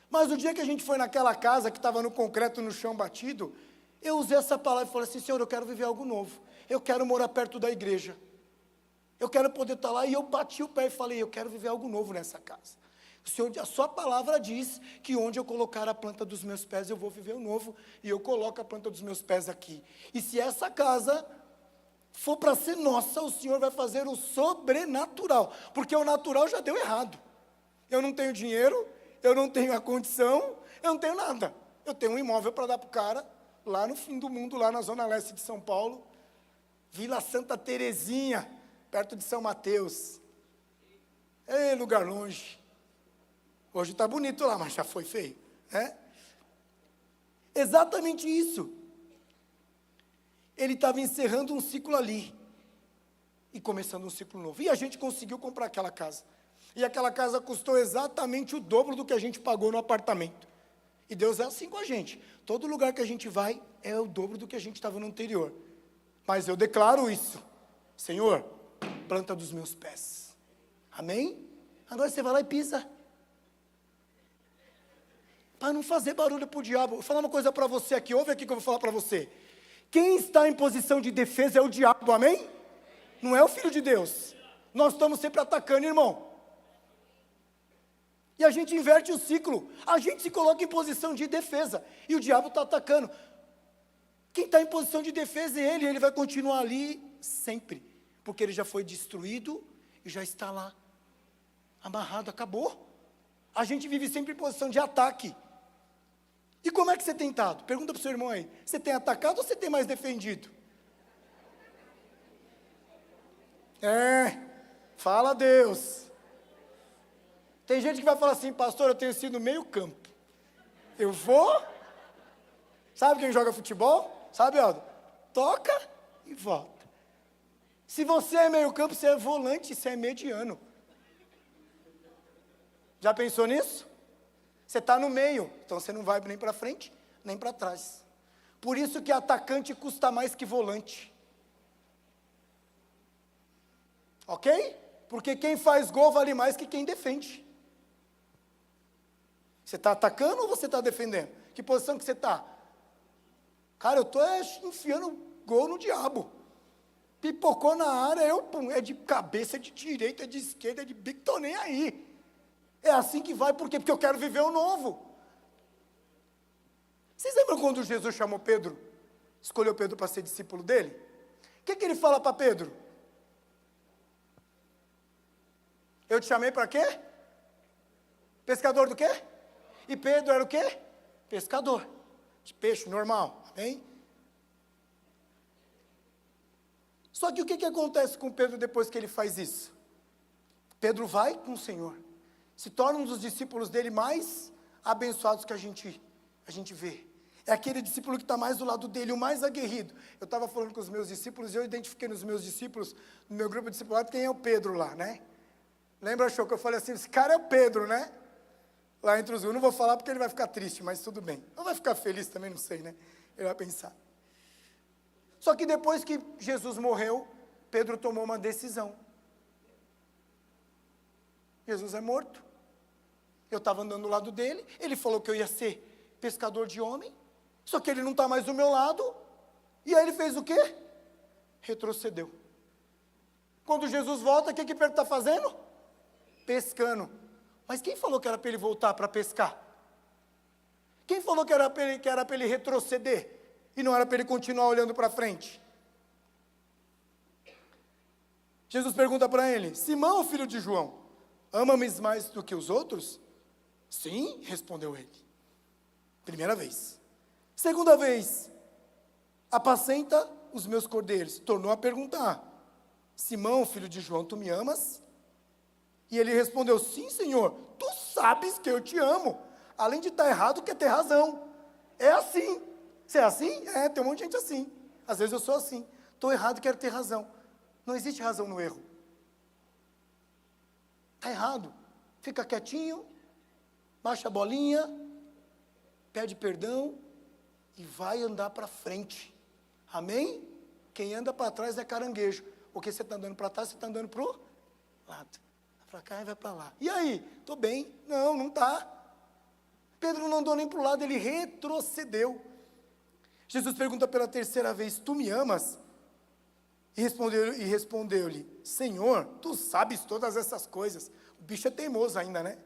Mas o dia que a gente foi naquela casa, que estava no concreto, no chão batido, eu usei essa palavra e falei assim, Senhor, eu quero viver algo novo, eu quero morar perto da igreja, eu quero poder estar lá, e eu bati o pé e falei, eu quero viver algo novo nessa casa. O Senhor, a sua palavra diz que onde eu colocar a planta dos meus pés, eu vou viver o novo, e eu coloco a planta dos meus pés aqui. E se essa casa for para ser nossa, o Senhor vai fazer o sobrenatural, porque o natural já deu errado. Eu não tenho dinheiro, eu não tenho a condição, eu não tenho nada. Eu tenho um imóvel para dar para o cara, lá no fim do mundo, lá na zona leste de São Paulo, Vila Santa Terezinha, perto de São Mateus. Ei, lugar longe. Hoje está bonito lá, mas já foi feio, né? Exatamente isso. Ele estava encerrando um ciclo ali e começando um ciclo novo. E a gente conseguiu comprar aquela casa. E aquela casa custou exatamente o dobro do que a gente pagou no apartamento. E Deus é assim com a gente. Todo lugar que a gente vai é o dobro do que a gente estava no anterior. Mas eu declaro isso. Senhor, planta dos meus pés. Amém? Agora você vai lá e pisa. Para não fazer barulho para o diabo. Vou falar uma coisa para você aqui, ouve aqui que eu vou falar para você. Quem está em posição de defesa é o diabo, amém? Não é o Filho de Deus. Nós estamos sempre atacando, irmão. E a gente inverte o ciclo. A gente se coloca em posição de defesa. E o diabo está atacando. Quem está em posição de defesa é ele vai continuar ali sempre. Porque ele já foi destruído e já está lá. Amarrado, acabou. A gente vive sempre em posição de ataque. E como é que você tem estado? Pergunta para o seu irmão aí. Você tem atacado ou você tem mais defendido? Fala a Deus. Tem gente que vai falar assim, pastor, eu tenho sido meio campo. Eu vou, sabe quem joga futebol? Sabe, Aldo? Toca e volta. Se você é meio campo, você é volante, você é mediano. Já pensou nisso? Você está no meio, então você não vai nem para frente, nem para trás. Por isso que atacante custa mais que volante. Ok? Porque quem faz gol vale mais que quem defende. Você está atacando ou você está defendendo? Que posição que você está? Cara, eu estou enfiando gol no diabo. Pipocou na área, é de cabeça, é de direita, é de esquerda, é de bico, estou nem aí. É assim que vai, por quê? Porque eu quero viver o novo. Vocês lembram quando Jesus chamou Pedro? Escolheu Pedro para ser discípulo dele? O que ele fala para Pedro? Eu te chamei para quê? Pescador do quê? E Pedro era o quê? Pescador. De peixe, normal. Amém? Só que o que acontece com Pedro depois que ele faz isso? Pedro vai com o Senhor. Se torna um dos discípulos dele mais abençoados que a gente vê. É aquele discípulo que está mais do lado dele, o mais aguerrido. Eu estava falando com os meus discípulos e eu identifiquei nos meus discípulos, no meu grupo de discipulado, quem é o Pedro lá, né? Lembra, Show, que eu falei assim, esse cara é o Pedro, né? Lá entre os eu não vou falar porque ele vai ficar triste, mas tudo bem. Ou vai ficar feliz também, não sei, né? Ele vai pensar. Só que depois que Jesus morreu, Pedro tomou uma decisão. Jesus é morto. Eu estava andando do lado dele, ele falou que eu ia ser pescador de homem, só que ele não está mais do meu lado, e aí ele fez o quê? Retrocedeu. Quando Jesus volta, o que Pedro está fazendo? Pescando. Mas quem falou que era para ele voltar para pescar? Quem falou que era para ele retroceder? E não era para ele continuar olhando para frente? Jesus pergunta para ele, Simão, filho de João, ama-me mais do que os outros? Sim, respondeu ele. Primeira vez. Segunda vez, apacenta os meus cordeiros. Tornou a perguntar, Simão, filho de João, tu me amas? E ele respondeu, sim, Senhor, tu sabes que eu te amo. Além de estar errado, quer ter razão. É assim. Você é assim? É, tem um monte de gente assim. Às vezes eu sou assim. Estou errado, quero ter razão. Não existe razão no erro. Está errado. Fica quietinho, baixa a bolinha, pede perdão e vai andar para frente. Amém? Quem anda para trás é caranguejo. Porque você está andando para trás, você está andando para o lado. Vai para cá e vai para lá. E aí? Estou bem. Não, não está. Pedro não andou nem para o lado, ele retrocedeu. Jesus pergunta pela terceira vez, tu me amas? E respondeu-lhe, Senhor, tu sabes todas essas coisas. O bicho é teimoso ainda, né?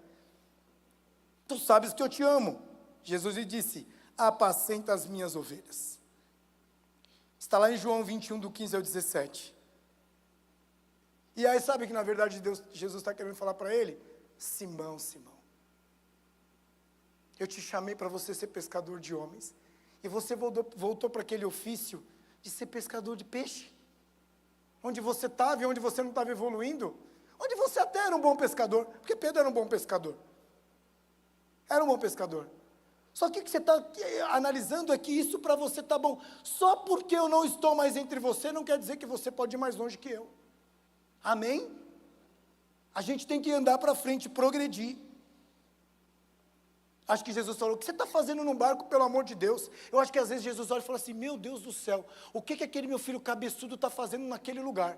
Tu sabes que eu te amo. Jesus lhe disse, apacenta as minhas ovelhas. Está lá em João 21, do 15 ao 17. E aí sabe que na verdade Jesus está querendo falar para ele? Simão, Simão, eu te chamei para você ser pescador de homens. E você voltou para aquele ofício de ser pescador de peixe. Onde você estava e onde você não estava evoluindo. Onde você até era um bom pescador. Porque Pedro era um bom pescador. Era um bom pescador. Só que o que você está analisando é que isso para você está bom. Só porque eu não estou mais entre você, não quer dizer que você pode ir mais longe que eu. Amém? A gente tem que andar para frente, progredir. Acho que Jesus falou, o que você está fazendo num barco, pelo amor de Deus? Eu acho que às vezes Jesus olha e fala assim, meu Deus do céu, o que aquele meu filho cabeçudo está fazendo naquele lugar?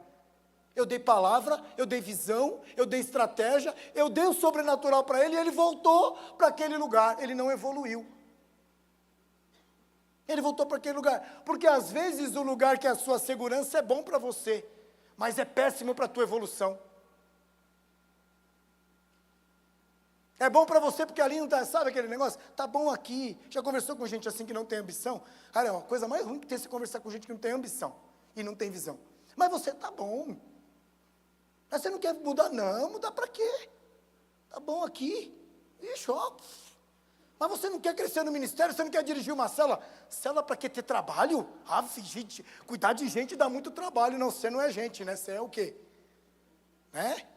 Eu dei palavra, eu dei visão, eu dei estratégia, eu dei o sobrenatural para ele e ele voltou para aquele lugar, ele não evoluiu. Ele voltou para aquele lugar, porque às vezes o lugar que é a sua segurança é bom para você, mas é péssimo para a tua evolução. É bom para você porque ali não está, sabe aquele negócio? Tá bom aqui. Já conversou com gente assim que não tem ambição? Cara, é uma coisa mais ruim que tem se conversar com gente que não tem ambição e não tem visão. Mas você tá bom. Mas você não quer mudar? Não, mudar para quê? Tá bom aqui. Ixi, ó. Mas você não quer crescer no ministério? Você não quer dirigir uma célula? Célula para quê? Ter trabalho? Ah, gente, cuidar de gente dá muito trabalho. Não, você não é gente, né? Você é o quê? Né?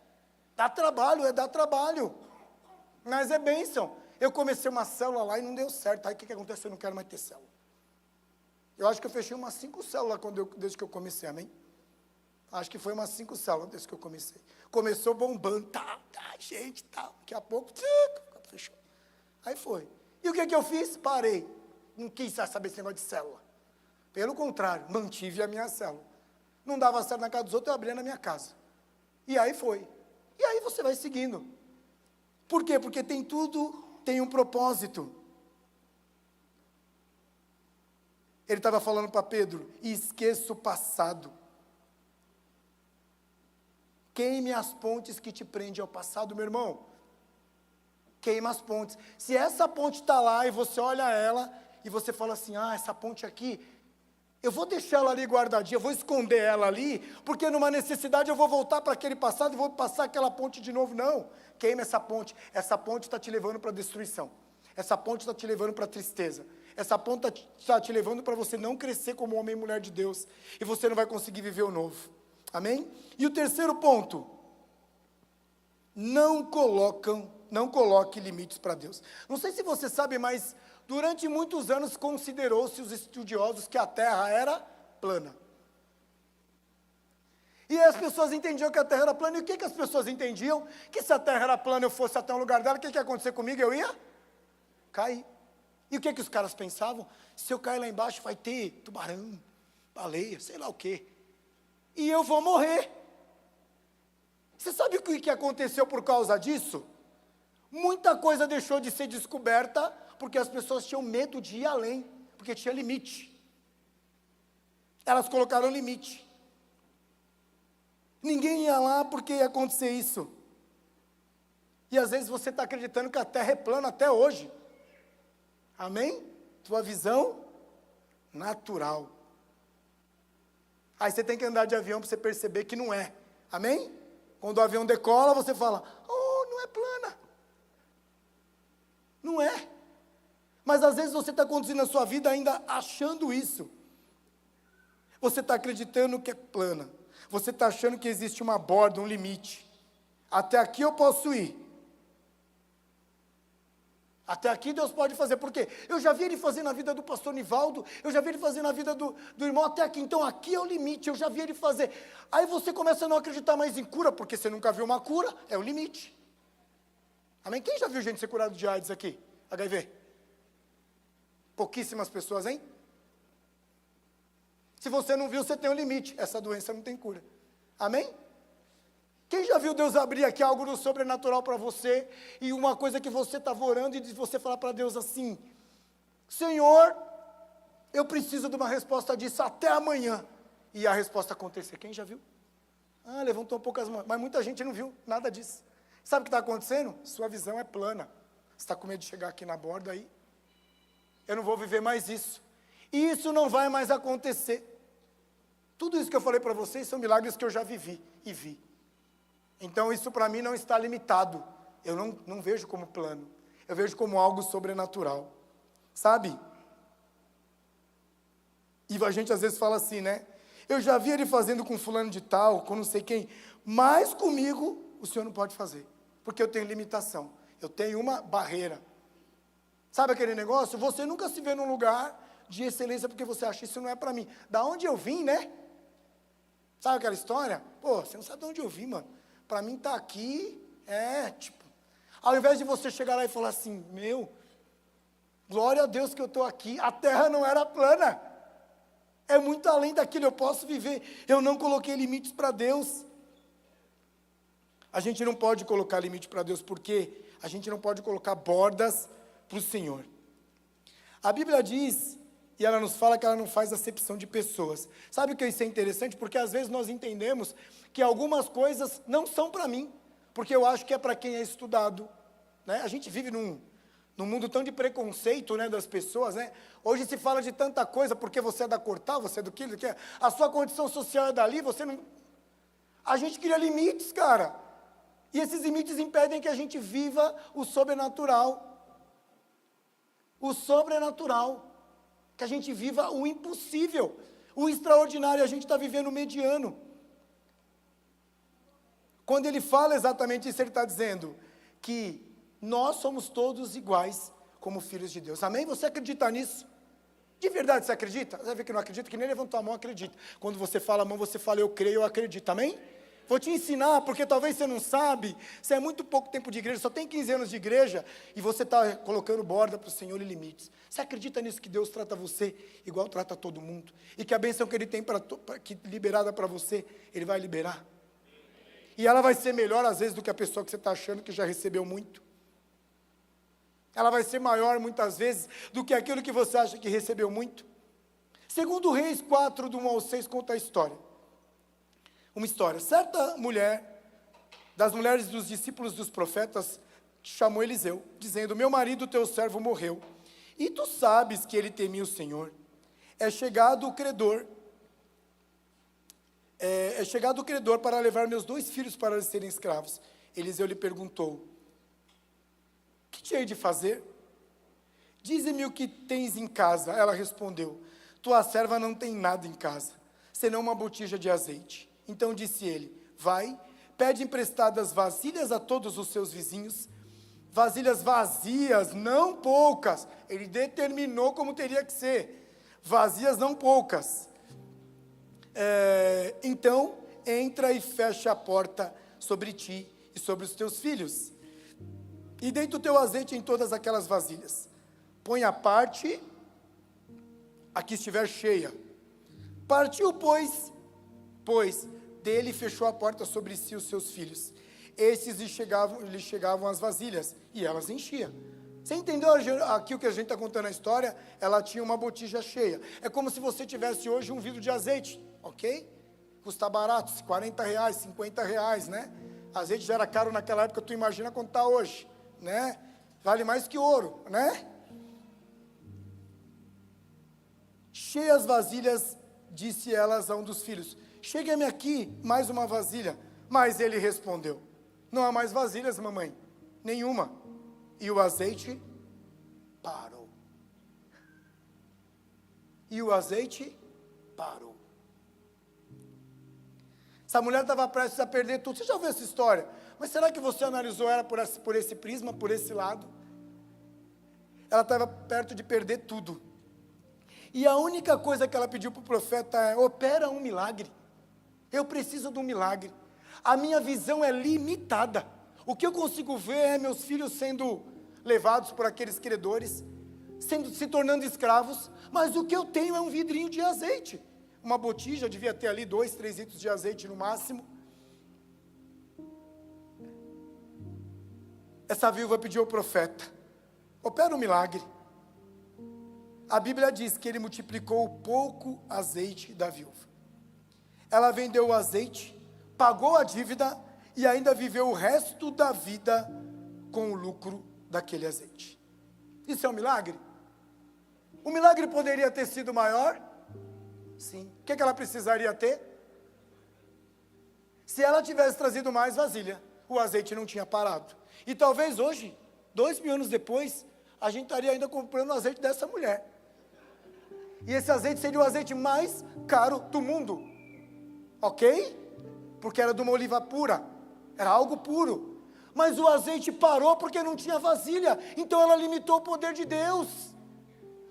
Dá trabalho, dar trabalho. Mas é bênção. Eu comecei uma célula lá e não deu certo. Aí o que aconteceu? Eu não quero mais ter célula. Eu acho que eu fechei umas 5 células desde que eu comecei, amém? Acho que foi umas 5 células desde que eu comecei. Começou bombando, gente, daqui a pouco, fechou. Aí foi. E o que eu fiz? Parei. Não quis saber esse negócio de célula. Pelo contrário, mantive a minha célula. Não dava certo na casa dos outros, eu abria na minha casa. E aí foi. E aí você vai seguindo. Por quê? Porque tem um propósito. Ele estava falando para Pedro, esqueça o passado. Queime as pontes que te prendem ao passado, meu irmão. Queima as pontes. Se essa ponte está lá e você olha ela e você fala assim, essa ponte aqui, Eu vou deixar ela ali guardadinha, eu vou esconder ela ali, porque numa necessidade eu vou voltar para aquele passado e vou passar aquela ponte de novo. Não, queima essa ponte está te levando para a destruição, essa ponte está te levando para a tristeza, essa ponte está te levando para você não crescer como homem e mulher de Deus, e você não vai conseguir viver o novo, amém? E o terceiro ponto, não coloque limites para Deus. Não sei se você sabe, mas durante muitos anos considerou-se os estudiosos que a Terra era plana. E as pessoas entendiam que a Terra era plana. E o que as pessoas entendiam? Que se a Terra era plana, eu fosse até um lugar dela, o que ia acontecer comigo? Eu ia cair. E o que os caras pensavam? Se eu cair lá embaixo, vai ter tubarão, baleia, sei lá o quê. E eu vou morrer. Você sabe o que aconteceu por causa disso? Muita coisa deixou de ser descoberta, porque as pessoas tinham medo de ir além, porque tinha limite. Elas colocaram limite. Ninguém ia lá porque ia acontecer isso. E às vezes você está acreditando que a Terra é plana até hoje. Amém? Tua visão natural. Aí você tem que andar de avião para você perceber que não é. Amém? Quando o avião decola, você fala, oh, não é plana. Não é. Mas às vezes você está conduzindo a sua vida ainda achando isso. Você está acreditando que é plana. Você está achando que existe uma borda, um limite. Até aqui eu posso ir. Até aqui Deus pode fazer. Por quê? Eu já vi Ele fazer na vida do pastor Nivaldo, eu já vi Ele fazer na vida do irmão até aqui. Então aqui é o limite, eu já vi Ele fazer. Aí você começa a não acreditar mais em cura, porque você nunca viu uma cura, é o limite. Amém? Quem já viu gente ser curado de AIDS aqui? HIV? Pouquíssimas pessoas, hein? Se você não viu, você tem um limite. Essa doença não tem cura. Amém? Quem já viu Deus abrir aqui algo do sobrenatural para você, e uma coisa que você estava orando, e de você falar para Deus assim, Senhor, eu preciso de uma resposta disso até amanhã, e a resposta acontecer. Quem já viu? Ah, levantou um pouco as mãos, mas muita gente não viu nada disso. Sabe o que está acontecendo? Sua visão é plana. Você está com medo de chegar aqui na borda aí? Eu não vou viver mais isso. E isso não vai mais acontecer. Tudo isso que eu falei para vocês são milagres que eu já vivi e vi. Então isso para mim não está limitado. Eu não vejo como plano. Eu vejo como algo sobrenatural. Sabe? E a gente às vezes fala assim, né? Eu já vi Ele fazendo com fulano de tal, com não sei quem. Mas comigo o Senhor não pode fazer. Porque eu tenho limitação. Eu tenho uma barreira. Sabe aquele negócio? Você nunca se vê num lugar de excelência porque você acha isso não é para mim. Da onde eu vim, né? Sabe aquela história? Pô, você não sabe de onde eu vim, mano. Para mim tá aqui, ao invés de você chegar lá e falar assim, meu, glória a Deus que eu estou aqui, a terra não era plana. É muito além daquilo, eu posso viver. Eu não coloquei limites para Deus. A gente não pode colocar limite para Deus, porque a gente não pode colocar bordas para o Senhor. A Bíblia diz, e ela nos fala que ela não faz acepção de pessoas. Sabe o que isso é interessante? Porque às vezes nós entendemos que algumas coisas não são para mim, porque eu acho que é para quem é estudado. Né? A gente vive num mundo tão de preconceito, né, das pessoas. Né? Hoje se fala de tanta coisa, porque você é da cor tal, você é do que, a sua condição social é dali, você não... A gente cria limites, cara. E esses limites impedem que a gente viva o sobrenatural. O sobrenatural. Que a gente viva o impossível. O extraordinário, a gente está vivendo o mediano. Quando ele fala exatamente isso, ele está dizendo que nós somos todos iguais como filhos de Deus. Amém? Você acredita nisso? De verdade você acredita? Você vê que não acredita, que nem levantou a mão, acredita. Quando você fala a mão, você fala eu creio, eu acredito. Amém? Vou te ensinar, porque talvez você não sabe, você é muito pouco tempo de igreja, só tem 15 anos de igreja, e você está colocando borda para o Senhor e limites. Você acredita nisso, que Deus trata você igual trata todo mundo? E que a bênção que Ele tem liberada para você, Ele vai liberar? E ela vai ser melhor, às vezes, do que a pessoa que você está achando que já recebeu muito. Ela vai ser maior, muitas vezes, do que aquilo que você acha que recebeu muito. Segundo Reis 4, do 1 ao 6, conta a história. Uma história. Certa mulher, das mulheres dos discípulos dos profetas, chamou Eliseu, dizendo, meu marido, teu servo, morreu, e tu sabes que ele temia o Senhor. É chegado o credor, para levar meus 2 filhos para eles serem escravos. Eliseu lhe perguntou: que te hei de fazer? Dize-me o que tens em casa. Ela respondeu: tua serva não tem nada em casa, senão uma botija de azeite. Então disse ele: vai, pede emprestadas vasilhas a todos os seus vizinhos, vasilhas vazias, não poucas. Ele determinou como teria que ser, vazias não poucas. Então, entra e fecha a porta sobre ti e sobre os teus filhos, e deita o teu azeite em todas aquelas vasilhas. Põe à parte a que estiver cheia. Partiu, pois, dele fechou a porta sobre si e os seus filhos. Esses lhe chegavam as vasilhas, e elas enchiam. Você entendeu aqui o que a gente está contando a história? Ela tinha uma botija cheia. É como se você tivesse hoje um vidro de azeite, ok? Custa barato, R$40, R$50, né? Azeite já era caro naquela época, tu imagina quanto está hoje, né? Vale mais que ouro, né? Cheias vasilhas, disse elas a um dos filhos: chega-me aqui mais uma vasilha. Mas ele respondeu: não há mais vasilhas, mamãe, nenhuma. E o azeite parou. Essa mulher estava prestes a perder tudo. Você já ouviu essa história? Mas será que você analisou ela por esse prisma, por esse lado? Ela estava perto de perder tudo. E a única coisa que ela pediu para o profeta é: opera um milagre. Eu preciso de um milagre. A minha visão é limitada. O que eu consigo ver é meus filhos sendo levados por aqueles credores, se tornando escravos, mas o que eu tenho é um vidrinho de azeite. Uma botija, devia ter ali 2, 3 litros de azeite no máximo. Essa viúva pediu ao profeta: opera um milagre. A Bíblia diz que ele multiplicou o pouco azeite da viúva. Ela vendeu o azeite, pagou a dívida e ainda viveu o resto da vida com o lucro daquele azeite. Isso é um milagre? O milagre poderia ter sido maior? Sim. O que ela precisaria ter? Se ela tivesse trazido mais vasilha, o azeite não tinha parado. E talvez hoje, 2000 anos depois, a gente estaria ainda comprando o azeite dessa mulher. E esse azeite seria o azeite mais caro do mundo. Ok? Porque era de uma oliva pura. Era algo puro. Mas o azeite parou porque não tinha vasilha. Então ela limitou o poder de Deus.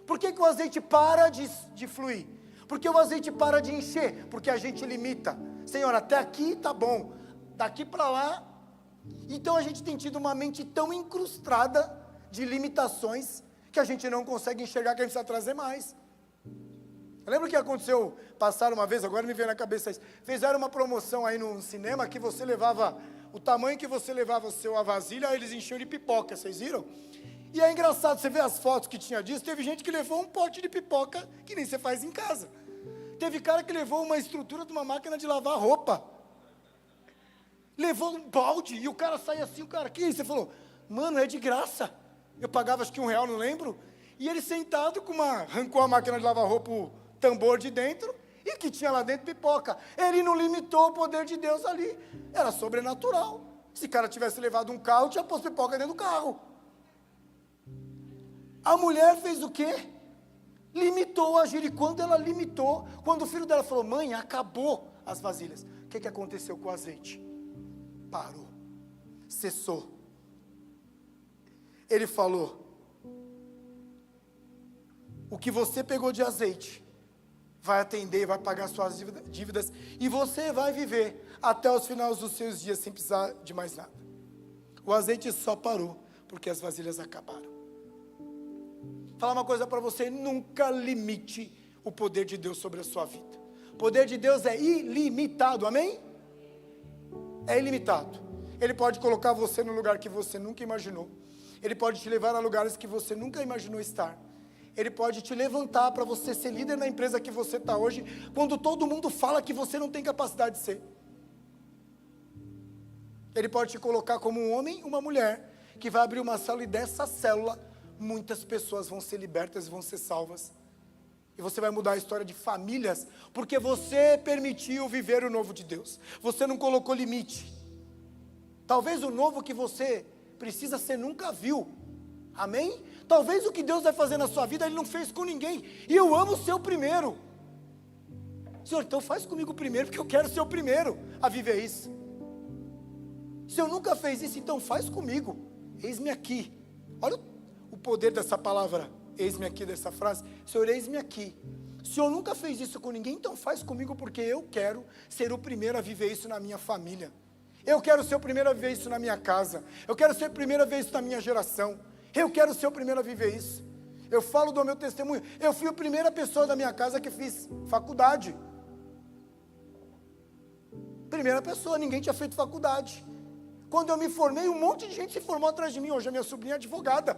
Por que o azeite para de fluir? Porque o azeite para de encher? Porque a gente limita. Senhor, até aqui tá bom. Daqui para lá. Então a gente tem tido uma mente tão incrustada de limitações que a gente não consegue enxergar que a gente precisa trazer mais. Lembra o que aconteceu? Passaram uma vez, agora me veio na cabeça isso. Fizeram uma promoção aí no cinema que você levava, o tamanho que você levava a vasilha, eles enchiam de pipoca, vocês viram? E é engraçado, você vê as fotos que tinha disso, teve gente que levou um pote de pipoca que nem você faz em casa. Teve cara que levou uma estrutura de uma máquina de lavar roupa. Levou um balde e o cara saía assim, o cara, que isso? Você falou: mano, é de graça. Eu pagava acho que R$1, não lembro. E ele sentado arrancou a máquina de lavar roupa, o tambor de dentro, e que tinha lá dentro pipoca. Ele não limitou o poder de Deus ali. Era sobrenatural. Se o cara tivesse levado um carro, tinha posto pipoca dentro do carro. A mulher fez o quê? Limitou a agir. E quando ela limitou, quando o filho dela falou: mãe, acabou as vasilhas. O que aconteceu com o azeite? Parou. Cessou. Ele falou: o que você pegou de azeite vai atender, vai pagar suas dívidas, e você vai viver até os finais dos seus dias sem precisar de mais nada. O azeite só parou porque as vasilhas acabaram. Vou falar uma coisa para você: nunca limite o poder de Deus sobre a sua vida. O poder de Deus é ilimitado, amém? É ilimitado. Ele pode colocar você no lugar que você nunca imaginou. Ele pode te levar a lugares que você nunca imaginou estar. Ele pode te levantar para você ser líder na empresa que você está hoje, quando todo mundo fala que você não tem capacidade de ser. Ele pode te colocar como um homem, uma mulher, que vai abrir uma célula, e dessa célula, muitas pessoas vão ser libertas e vão ser salvas. E você vai mudar a história de famílias, porque você permitiu viver o novo de Deus. Você não colocou limite. Talvez o novo que você precisa, você nunca viu. Amém? Talvez o que Deus vai fazer na sua vida, Ele não fez com ninguém. E eu amo ser o primeiro. Senhor, então faz comigo primeiro, porque eu quero ser o primeiro a viver isso. Se eu nunca fiz isso, então faz comigo. Eis-me aqui. Olha o poder dessa palavra, eis-me aqui, dessa frase. Senhor, eis-me aqui. O Senhor nunca fez isso com ninguém, então faz comigo, porque eu quero ser o primeiro a viver isso na minha família. Eu quero ser o primeiro a viver isso na minha casa. Eu quero ser o primeiro a viver isso na minha geração. Eu quero ser o primeiro a viver isso. Eu falo do meu testemunho. Eu fui a primeira pessoa da minha casa que fiz faculdade. Primeira pessoa, ninguém tinha feito faculdade. Quando eu me formei, um monte de gente se formou atrás de mim. Hoje a minha sobrinha é advogada.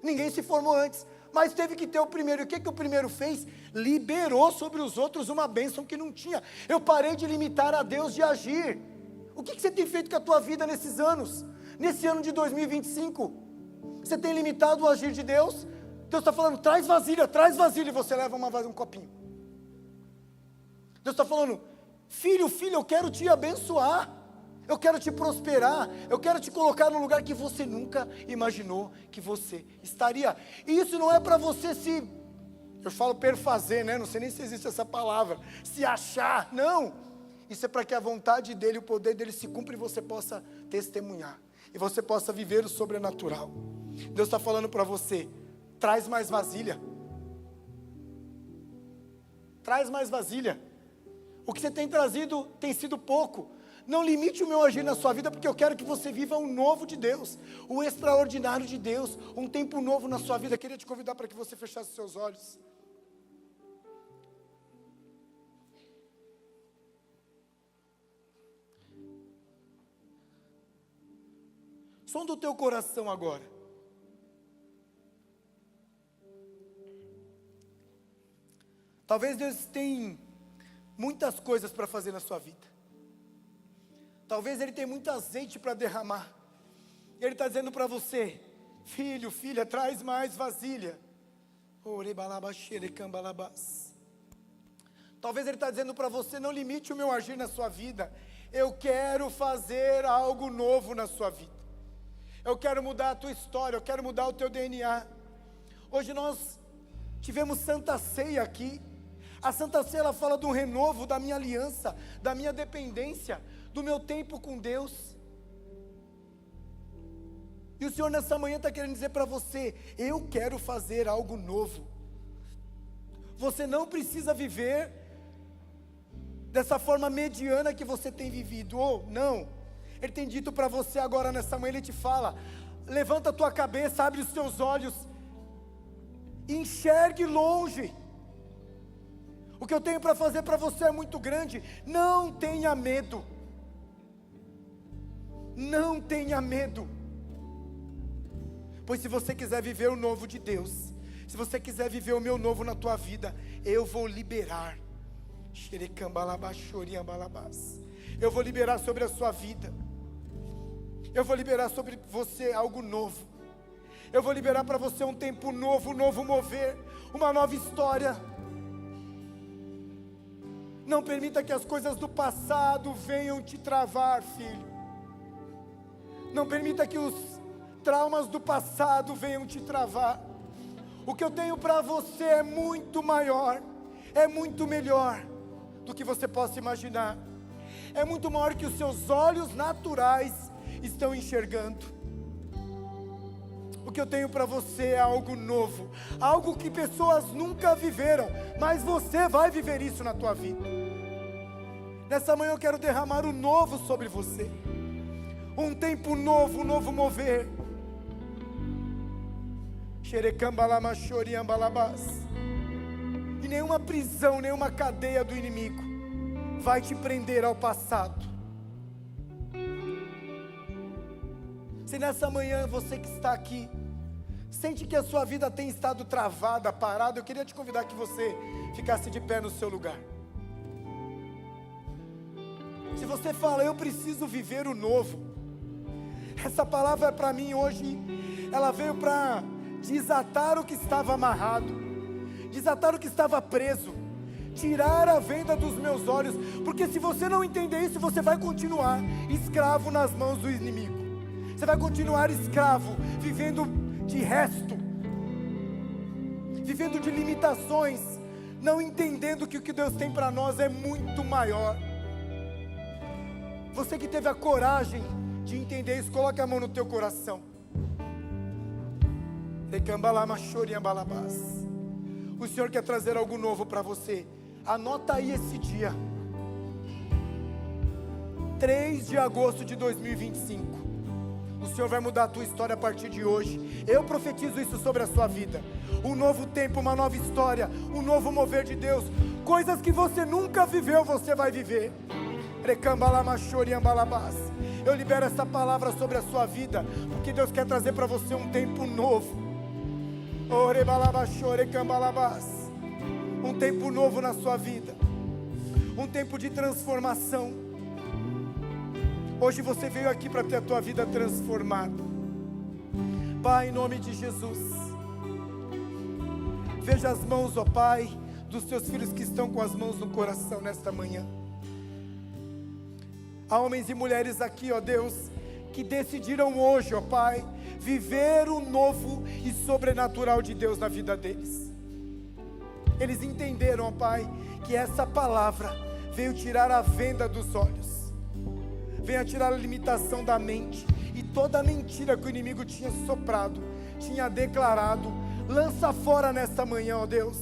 Ninguém se formou antes, mas teve que ter o primeiro. E o que o primeiro fez? Liberou sobre os outros uma bênção que não tinha. Eu parei de limitar a Deus de agir. O que você tem feito com a tua vida nesses anos? Nesse ano de 2025? Você tem limitado o agir de Deus? Deus está falando, traz vasilha, e você leva um copinho. Deus está falando, filho, eu quero te abençoar. Eu quero te prosperar, eu quero te colocar num lugar que você nunca imaginou que você estaria. E isso não é para você eu falo perfazer, né? Não sei nem se existe essa palavra, se achar, não. Isso é para que a vontade dEle, o poder dEle se cumpra e você possa testemunhar. E você possa viver o sobrenatural. Deus está falando para você, traz mais vasilha. Traz mais vasilha. O que você tem trazido tem sido pouco. Não limite o meu agir na sua vida, porque eu quero que você viva um novo de Deus, o extraordinário de Deus, um tempo novo na sua vida. Eu queria te convidar para que você fechasse seus olhos. Som do teu coração agora. Talvez Deus tenha muitas coisas para fazer na sua vida. Talvez Ele tenha muito azeite para derramar. Ele está dizendo para você, filho, filha, traz mais vasilha. Talvez Ele está dizendo para você, não limite o meu agir na sua vida. Eu quero fazer algo novo na sua vida. Eu quero mudar a tua história, eu quero mudar o teu DNA. Hoje nós tivemos Santa Ceia aqui. A Santa Ceia, ela fala do renovo da minha aliança, da minha dependência, do meu tempo com Deus. E o Senhor nessa manhã está querendo dizer para você, eu quero fazer algo novo. Você não precisa viver dessa forma mediana que você tem vivido, ou não. Ele tem dito para você agora nessa manhã, Ele te fala, levanta a tua cabeça, abre os teus olhos, enxergue longe. O que eu tenho para fazer para você é muito grande. Não tenha medo. Não tenha medo. Pois se você quiser viver o novo de Deus, se você quiser viver o meu novo na tua vida, eu vou liberar. Eu vou liberar sobre a sua vida. Eu vou liberar sobre você algo novo. Eu vou liberar para você um tempo novo, um novo mover, uma nova história. Não permita que as coisas do passado venham te travar, filho. Não permita que os traumas do passado venham te travar. O que eu tenho para você é muito maior, é muito melhor do que você possa imaginar. É muito maior que os seus olhos naturais estão enxergando. O que eu tenho para você é algo novo, algo que pessoas nunca viveram, mas você vai viver isso na tua vida. Nessa manhã eu quero derramar o novo sobre você. Um tempo novo, um novo mover. E nenhuma prisão, nenhuma cadeia do inimigo vai te prender ao passado. Se nessa manhã você que está aqui sente que a sua vida tem estado travada, parada, eu queria te convidar que você ficasse de pé no seu lugar. Se você fala, eu preciso viver o novo, essa palavra é para mim hoje, ela veio para desatar o que estava amarrado. desatar o que estava preso, tirar a venda dos meus olhos, porque se você não entender isso, você vai continuar escravo nas mãos do inimigo, você vai continuar escravo, vivendo de resto, vivendo de limitações, não entendendo que o que Deus tem para nós é muito maior. Você que teve a coragem de entender isso, coloque a mão no teu coração. O Senhor quer trazer algo novo para você. Anota aí esse dia, 3 de agosto de 2025. O Senhor vai mudar a tua história a partir de hoje. Eu profetizo isso sobre a sua vida. Um novo tempo, uma nova história, um novo mover de Deus. Coisas que você nunca viveu, você vai viver. Eu libero essa palavra sobre a sua vida, porque Deus quer trazer para você um tempo novo. Um tempo novo na sua vida, um tempo de transformação. Hoje você veio aqui para ter a tua vida transformada. Pai, em nome de Jesus, veja as mãos, ó Pai, dos teus filhos que estão com as mãos no coração nesta manhã. Há homens e mulheres aqui, ó Deus, que decidiram hoje, ó Pai, viver o novo e sobrenatural de Deus na vida deles. Eles entenderam, ó Pai, que essa palavra veio tirar a venda dos olhos, veio tirar a limitação da mente, e toda a mentira que o inimigo tinha soprado, tinha declarado, lança fora nesta manhã, ó Deus,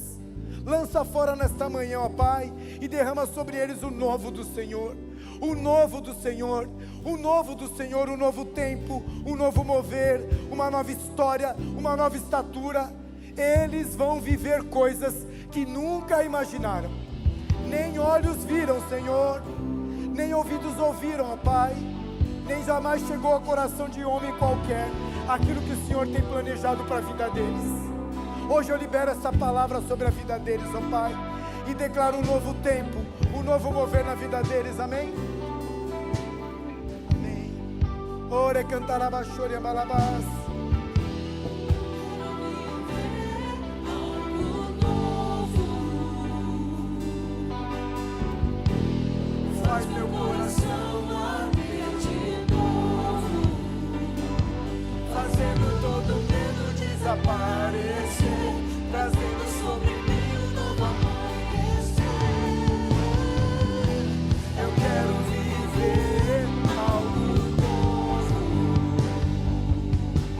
lança fora nesta manhã, ó Pai, e derrama sobre eles o novo do Senhor. O novo do Senhor, o novo do Senhor, um novo tempo, um novo mover, uma nova história, uma nova estatura. Eles vão viver coisas que nunca imaginaram, nem olhos viram, Senhor, nem ouvidos ouviram, ó Pai, nem jamais chegou ao coração de homem qualquer aquilo que o Senhor tem planejado para a vida deles. Hoje eu libero essa palavra sobre a vida deles, ó Pai, e declaro um novo tempo, um novo mover na vida deles, amém? Amém. Ore cantarabachore abalabás. Faz meu coração abrir de novo, fazendo todo medo desaparecer, trazendo sobre mim um novo amanhecer. Eu quero viver algo novo.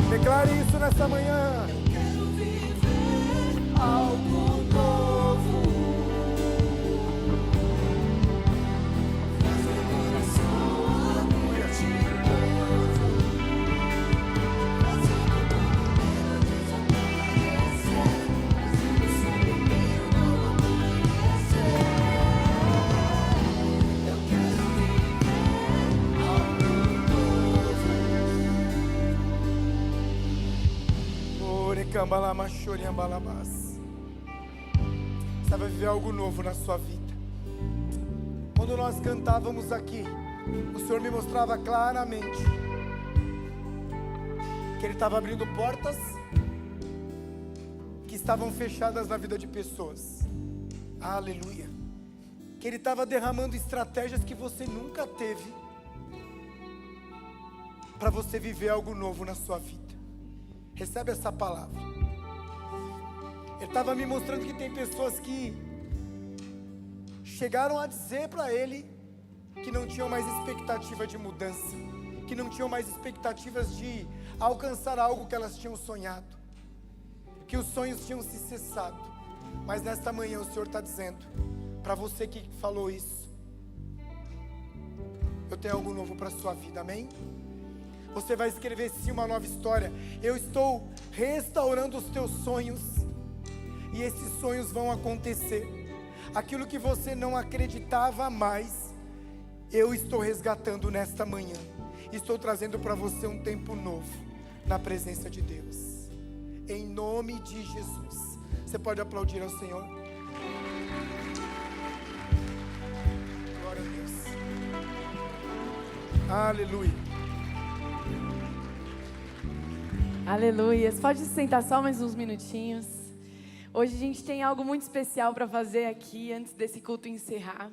Declare isso nessa manhã. Eu quero viver algo novo. Faz meu coração abrir de novo, fazendo todo medo desaparecer, trazendo sobre mim um novo amanhecer. Eu quero viver algo novo. Orecambalamachoriambalabás. Você vai viver algo novo na sua vida. Quando nós cantávamos aqui, o Senhor me mostrava claramente que Ele estava abrindo portas que estavam fechadas na vida de pessoas. Aleluia. Que Ele estava derramando estratégias que você nunca teve para você viver algo novo na sua vida. Recebe essa palavra. Ele estava me mostrando que tem pessoas que chegaram a dizer para Ele que não tinham mais expectativa de mudança, que não tinham mais expectativas de alcançar algo que elas tinham sonhado, que os sonhos tinham se cessado. Mas nesta manhã o Senhor está dizendo para você que falou isso: eu tenho algo novo para a sua vida, amém? Você vai escrever sim uma nova história. Eu estou restaurando os teus sonhos, e esses sonhos vão acontecer. Aquilo que você não acreditava mais, eu estou resgatando nesta manhã. Estou trazendo para você um tempo novo na presença de Deus, em nome de Jesus. Você pode aplaudir ao Senhor? Glória a Deus. Aleluia. Aleluia. Pode sentar só mais uns minutinhos. Hoje a gente tem algo muito especial para fazer aqui, antes desse culto encerrar.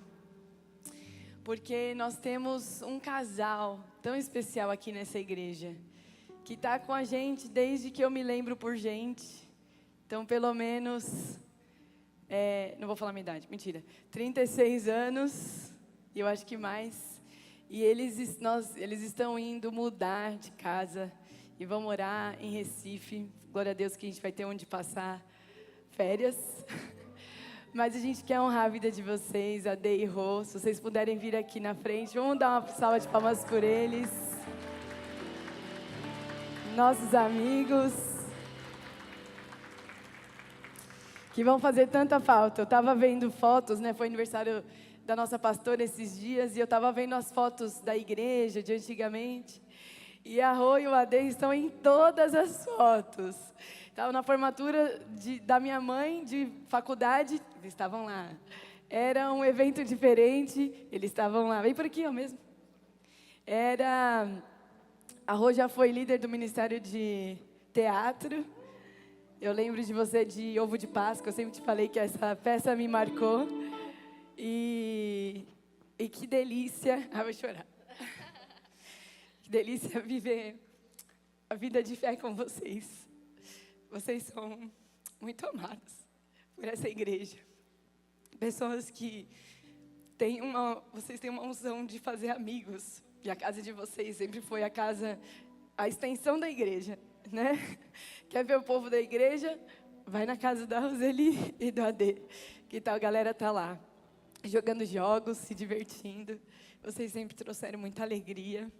Porque nós temos um casal tão especial aqui nessa igreja, que está com a gente desde que eu me lembro por gente. Então, pelo menos, não vou falar minha idade, mentira, 36 anos, e eu acho que mais. E eles estão indo mudar de casa e vão morar em Recife. Glória a Deus que a gente vai ter onde passar férias. Mas a gente quer honrar a vida de vocês, a Dei e Rô. Se vocês puderem vir aqui na frente, vamos dar uma salva de palmas por eles. Nossos amigos, que vão fazer tanta falta. Eu estava vendo fotos, né? Foi aniversário da nossa pastora esses dias, e eu estava vendo as fotos da igreja de antigamente. E a Rô e o Ade estão em todas as fotos. Estava na formatura da minha mãe, de faculdade, eles estavam lá. Era um evento diferente, eles estavam lá. Vem por aqui, ó, mesmo. A Rô já foi líder do Ministério de Teatro. Eu lembro de você de Ovo de Páscoa, eu sempre te falei que essa peça me marcou. E que delícia, vou chorar. Que delícia viver a vida de fé com vocês. Vocês são muito amados por essa igreja. Pessoas que vocês têm uma unção de fazer amigos. E a casa de vocês sempre foi a extensão da igreja, né? Quer ver o povo da igreja? Vai na casa da Roseli e do Ade. Que tal? A galera tá lá, jogando jogos, se divertindo. Vocês sempre trouxeram muita alegria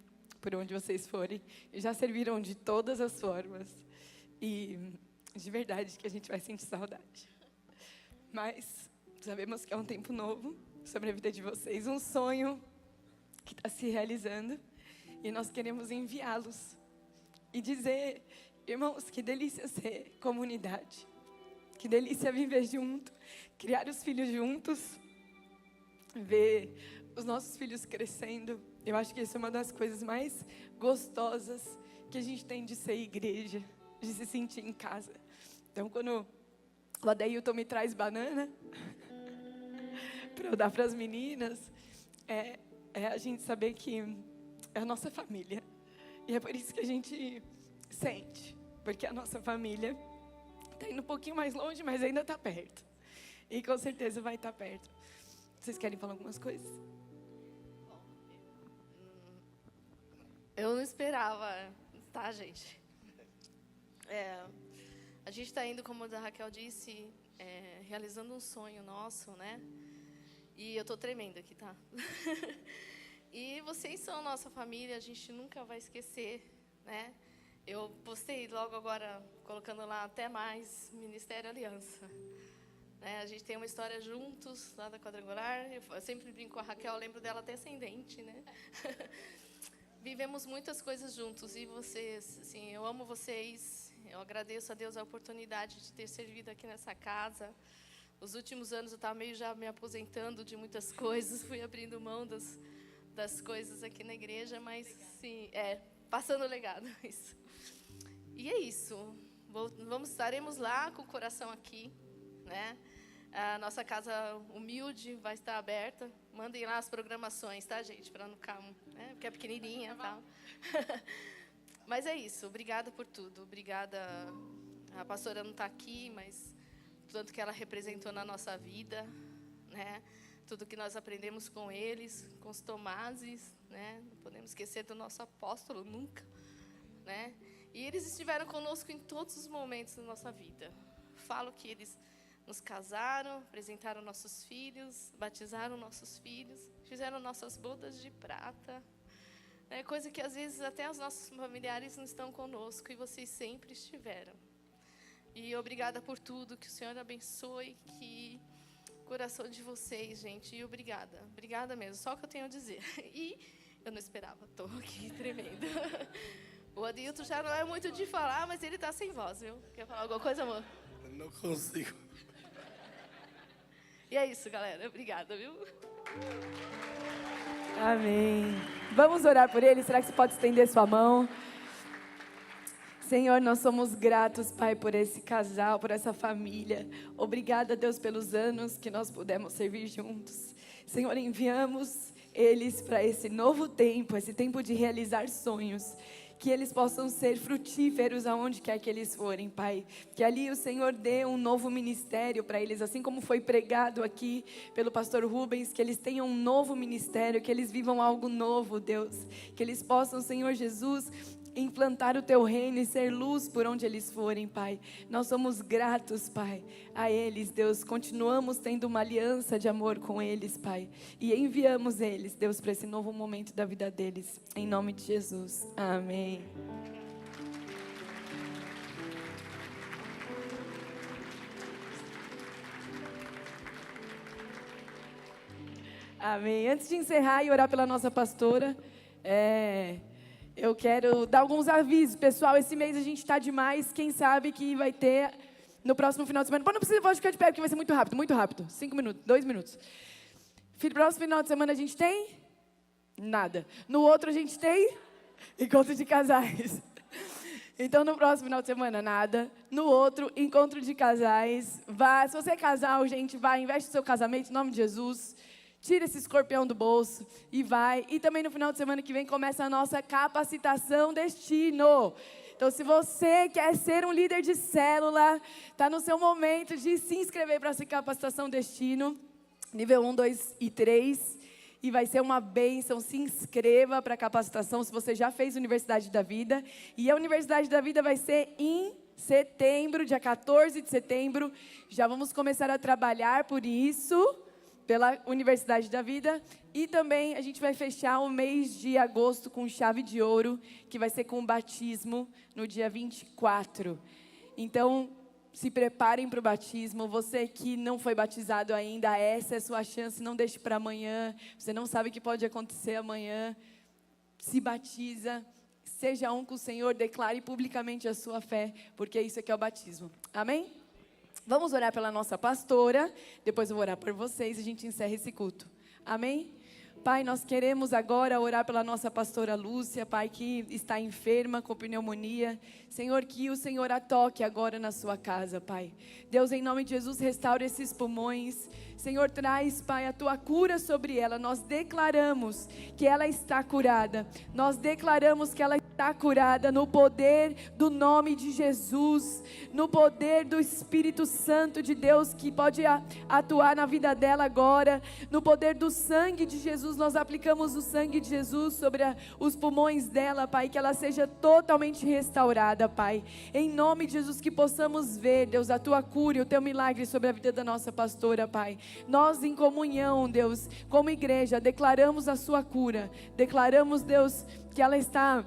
por onde vocês forem. E já serviram de todas as formas. E de verdade que a gente vai sentir saudade. Mas sabemos que é um tempo novo sobre a vida de vocês. Um sonho que está se realizando. E nós queremos enviá-los. E dizer, irmãos, que delícia ser comunidade. Que delícia viver junto. Criar os filhos juntos. Ver os nossos filhos crescendo. Eu acho que isso é uma das coisas mais gostosas que a gente tem de ser igreja. De se sentir em casa. Então, quando o Adeilton me traz banana para eu dar para as meninas, é a gente saber que é a nossa família. E é por isso que a gente sente. Porque a nossa família está indo um pouquinho mais longe, mas ainda está perto. E com certeza vai estar perto. Vocês querem falar algumas coisas? Eu não esperava, tá, gente? A gente está indo, como a Raquel disse, realizando um sonho nosso, né? E eu estou tremendo aqui, tá? E vocês são nossa família, a gente nunca vai esquecer, né? Eu postei logo agora, colocando lá até mais, Ministério Aliança. A gente tem uma história juntos, lá da Quadrangular. Eu sempre brinco com a Raquel, eu lembro dela até ascendente, né? Vivemos muitas coisas juntos, e vocês, assim, eu amo vocês. Eu agradeço a Deus a oportunidade de ter servido aqui nessa casa. Os últimos anos eu estava meio já me aposentando de muitas coisas, fui abrindo mão das coisas aqui na igreja, mas sim, passando o legado, isso. E é isso, estaremos lá com o coração aqui, né? A nossa casa humilde vai estar aberta. Mandem lá as programações, tá, gente? Para não ficar, né? Porque é pequenininha e tal. Mas é isso. Obrigada por tudo. Obrigada. A pastora não está aqui, mas tanto que ela representou na nossa vida, né? Tudo que nós aprendemos com eles, com os Tomases, né? Não podemos esquecer do nosso apóstolo nunca, né? E eles estiveram conosco em todos os momentos da nossa vida. Falo que eles nos casaram, apresentaram nossos filhos, batizaram nossos filhos, fizeram nossas bodas de prata. Coisa que às vezes até os nossos familiares não estão conosco, e vocês sempre estiveram. E obrigada por tudo, que o Senhor abençoe, que o coração de vocês, gente, e obrigada. Obrigada mesmo, só o que eu tenho a dizer. E eu não esperava, estou aqui tremendo. O Adilton já não é muito de falar, mas ele está sem voz, viu? Quer falar alguma coisa, amor? Não consigo. E é isso, galera. Obrigada, viu? Amém. Vamos orar por ele. Será que você pode estender sua mão? Senhor, nós somos gratos, Pai, por esse casal, por essa família. Obrigada, Deus, pelos anos que nós pudemos servir juntos. Senhor, enviamos eles para esse novo tempo, esse tempo de realizar sonhos. Que eles possam ser frutíferos aonde quer que eles forem, Pai. Que ali o Senhor dê um novo ministério para eles, assim como foi pregado aqui pelo pastor Rubens, que eles tenham um novo ministério, que eles vivam algo novo, Deus. Que eles possam, Senhor Jesus, implantar o Teu reino e ser luz por onde eles forem, Pai. Nós somos gratos, Pai, a eles, Deus. Continuamos tendo uma aliança de amor com eles, Pai. E enviamos eles, Deus, para esse novo momento da vida deles. Em nome de Jesus. Amém. Amém. Antes de encerrar e orar pela nossa pastora, eu quero dar alguns avisos. Pessoal, esse mês a gente está demais. Quem sabe que vai ter no próximo final de semana. Pô, não precisa ficar de pé, porque vai ser muito rápido, muito rápido. 5 minutos, 2 minutos. Próximo final de semana a gente tem? Nada. No outro a gente tem? Encontro de casais. Então, no próximo final de semana, nada. No outro, encontro de casais. Vá, se você é casal, gente, vai, investe no seu casamento, em nome de Jesus. Tira esse escorpião do bolso e vai. E também no final de semana que vem começa a nossa capacitação destino. Então, se você quer ser um líder de célula, está no seu momento de se inscrever para essa capacitação destino. Nível 1, 2 e 3. E vai ser uma bênção. Se inscreva para a capacitação se você já fez Universidade da Vida. E a Universidade da Vida vai ser em setembro, dia 14 de setembro. Já vamos começar a trabalhar por isso, pela Universidade da Vida. E também a gente vai fechar o mês de agosto com chave de ouro, que vai ser com o batismo no dia 24. Então, se preparem para o batismo. Você que não foi batizado ainda, essa é a sua chance, não deixe para amanhã. Você não sabe o que pode acontecer amanhã. Se batiza, seja um com o Senhor, declare publicamente a sua fé, porque isso aqui é o batismo. Amém? Vamos orar pela nossa pastora, depois eu vou orar por vocês e a gente encerra esse culto. Amém? Pai, nós queremos agora orar pela nossa pastora Lúcia, Pai, que está enferma com pneumonia. Senhor, que o Senhor a toque agora na sua casa, Pai. Deus, em nome de Jesus, restaure esses pulmões. Senhor, traz, Pai, a Tua cura sobre ela. Nós declaramos que ela está curada. Nós declaramos que ela está curada no poder do nome de Jesus, no poder do Espírito Santo de Deus que pode atuar na vida dela agora, no poder do sangue de Jesus. Nós aplicamos o sangue de Jesus sobre os pulmões dela, Pai, que ela seja totalmente restaurada, Pai. Em nome de Jesus, que possamos ver, Deus, a Tua cura e o Teu milagre sobre a vida da nossa pastora, Pai. Nós em comunhão, Deus, como igreja, declaramos a Sua cura. Declaramos, Deus, que ela está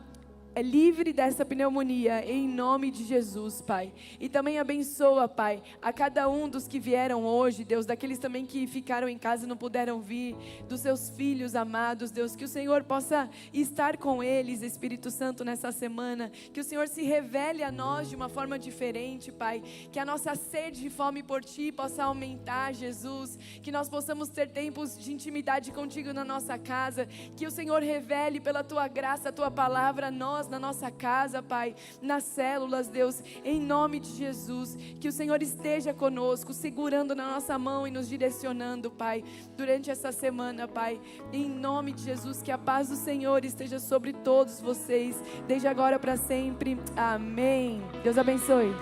livre dessa pneumonia, em nome de Jesus, Pai. E também abençoa, Pai, a cada um dos que vieram hoje, Deus, daqueles também que ficaram em casa e não puderam vir, dos seus filhos amados, Deus, que o Senhor possa estar com eles, Espírito Santo, nessa semana, que o Senhor se revele a nós de uma forma diferente, Pai, que a nossa sede e fome por Ti possa aumentar, Jesus, que nós possamos ter tempos de intimidade contigo na nossa casa, que o Senhor revele pela Tua graça, a Tua palavra a nós, na nossa casa, Pai, nas células, Deus, em nome de Jesus, que o Senhor esteja conosco, segurando na nossa mão e nos direcionando, Pai, durante essa semana, Pai, em nome de Jesus, que a paz do Senhor esteja sobre todos vocês, desde agora para sempre, amém. Deus abençoe.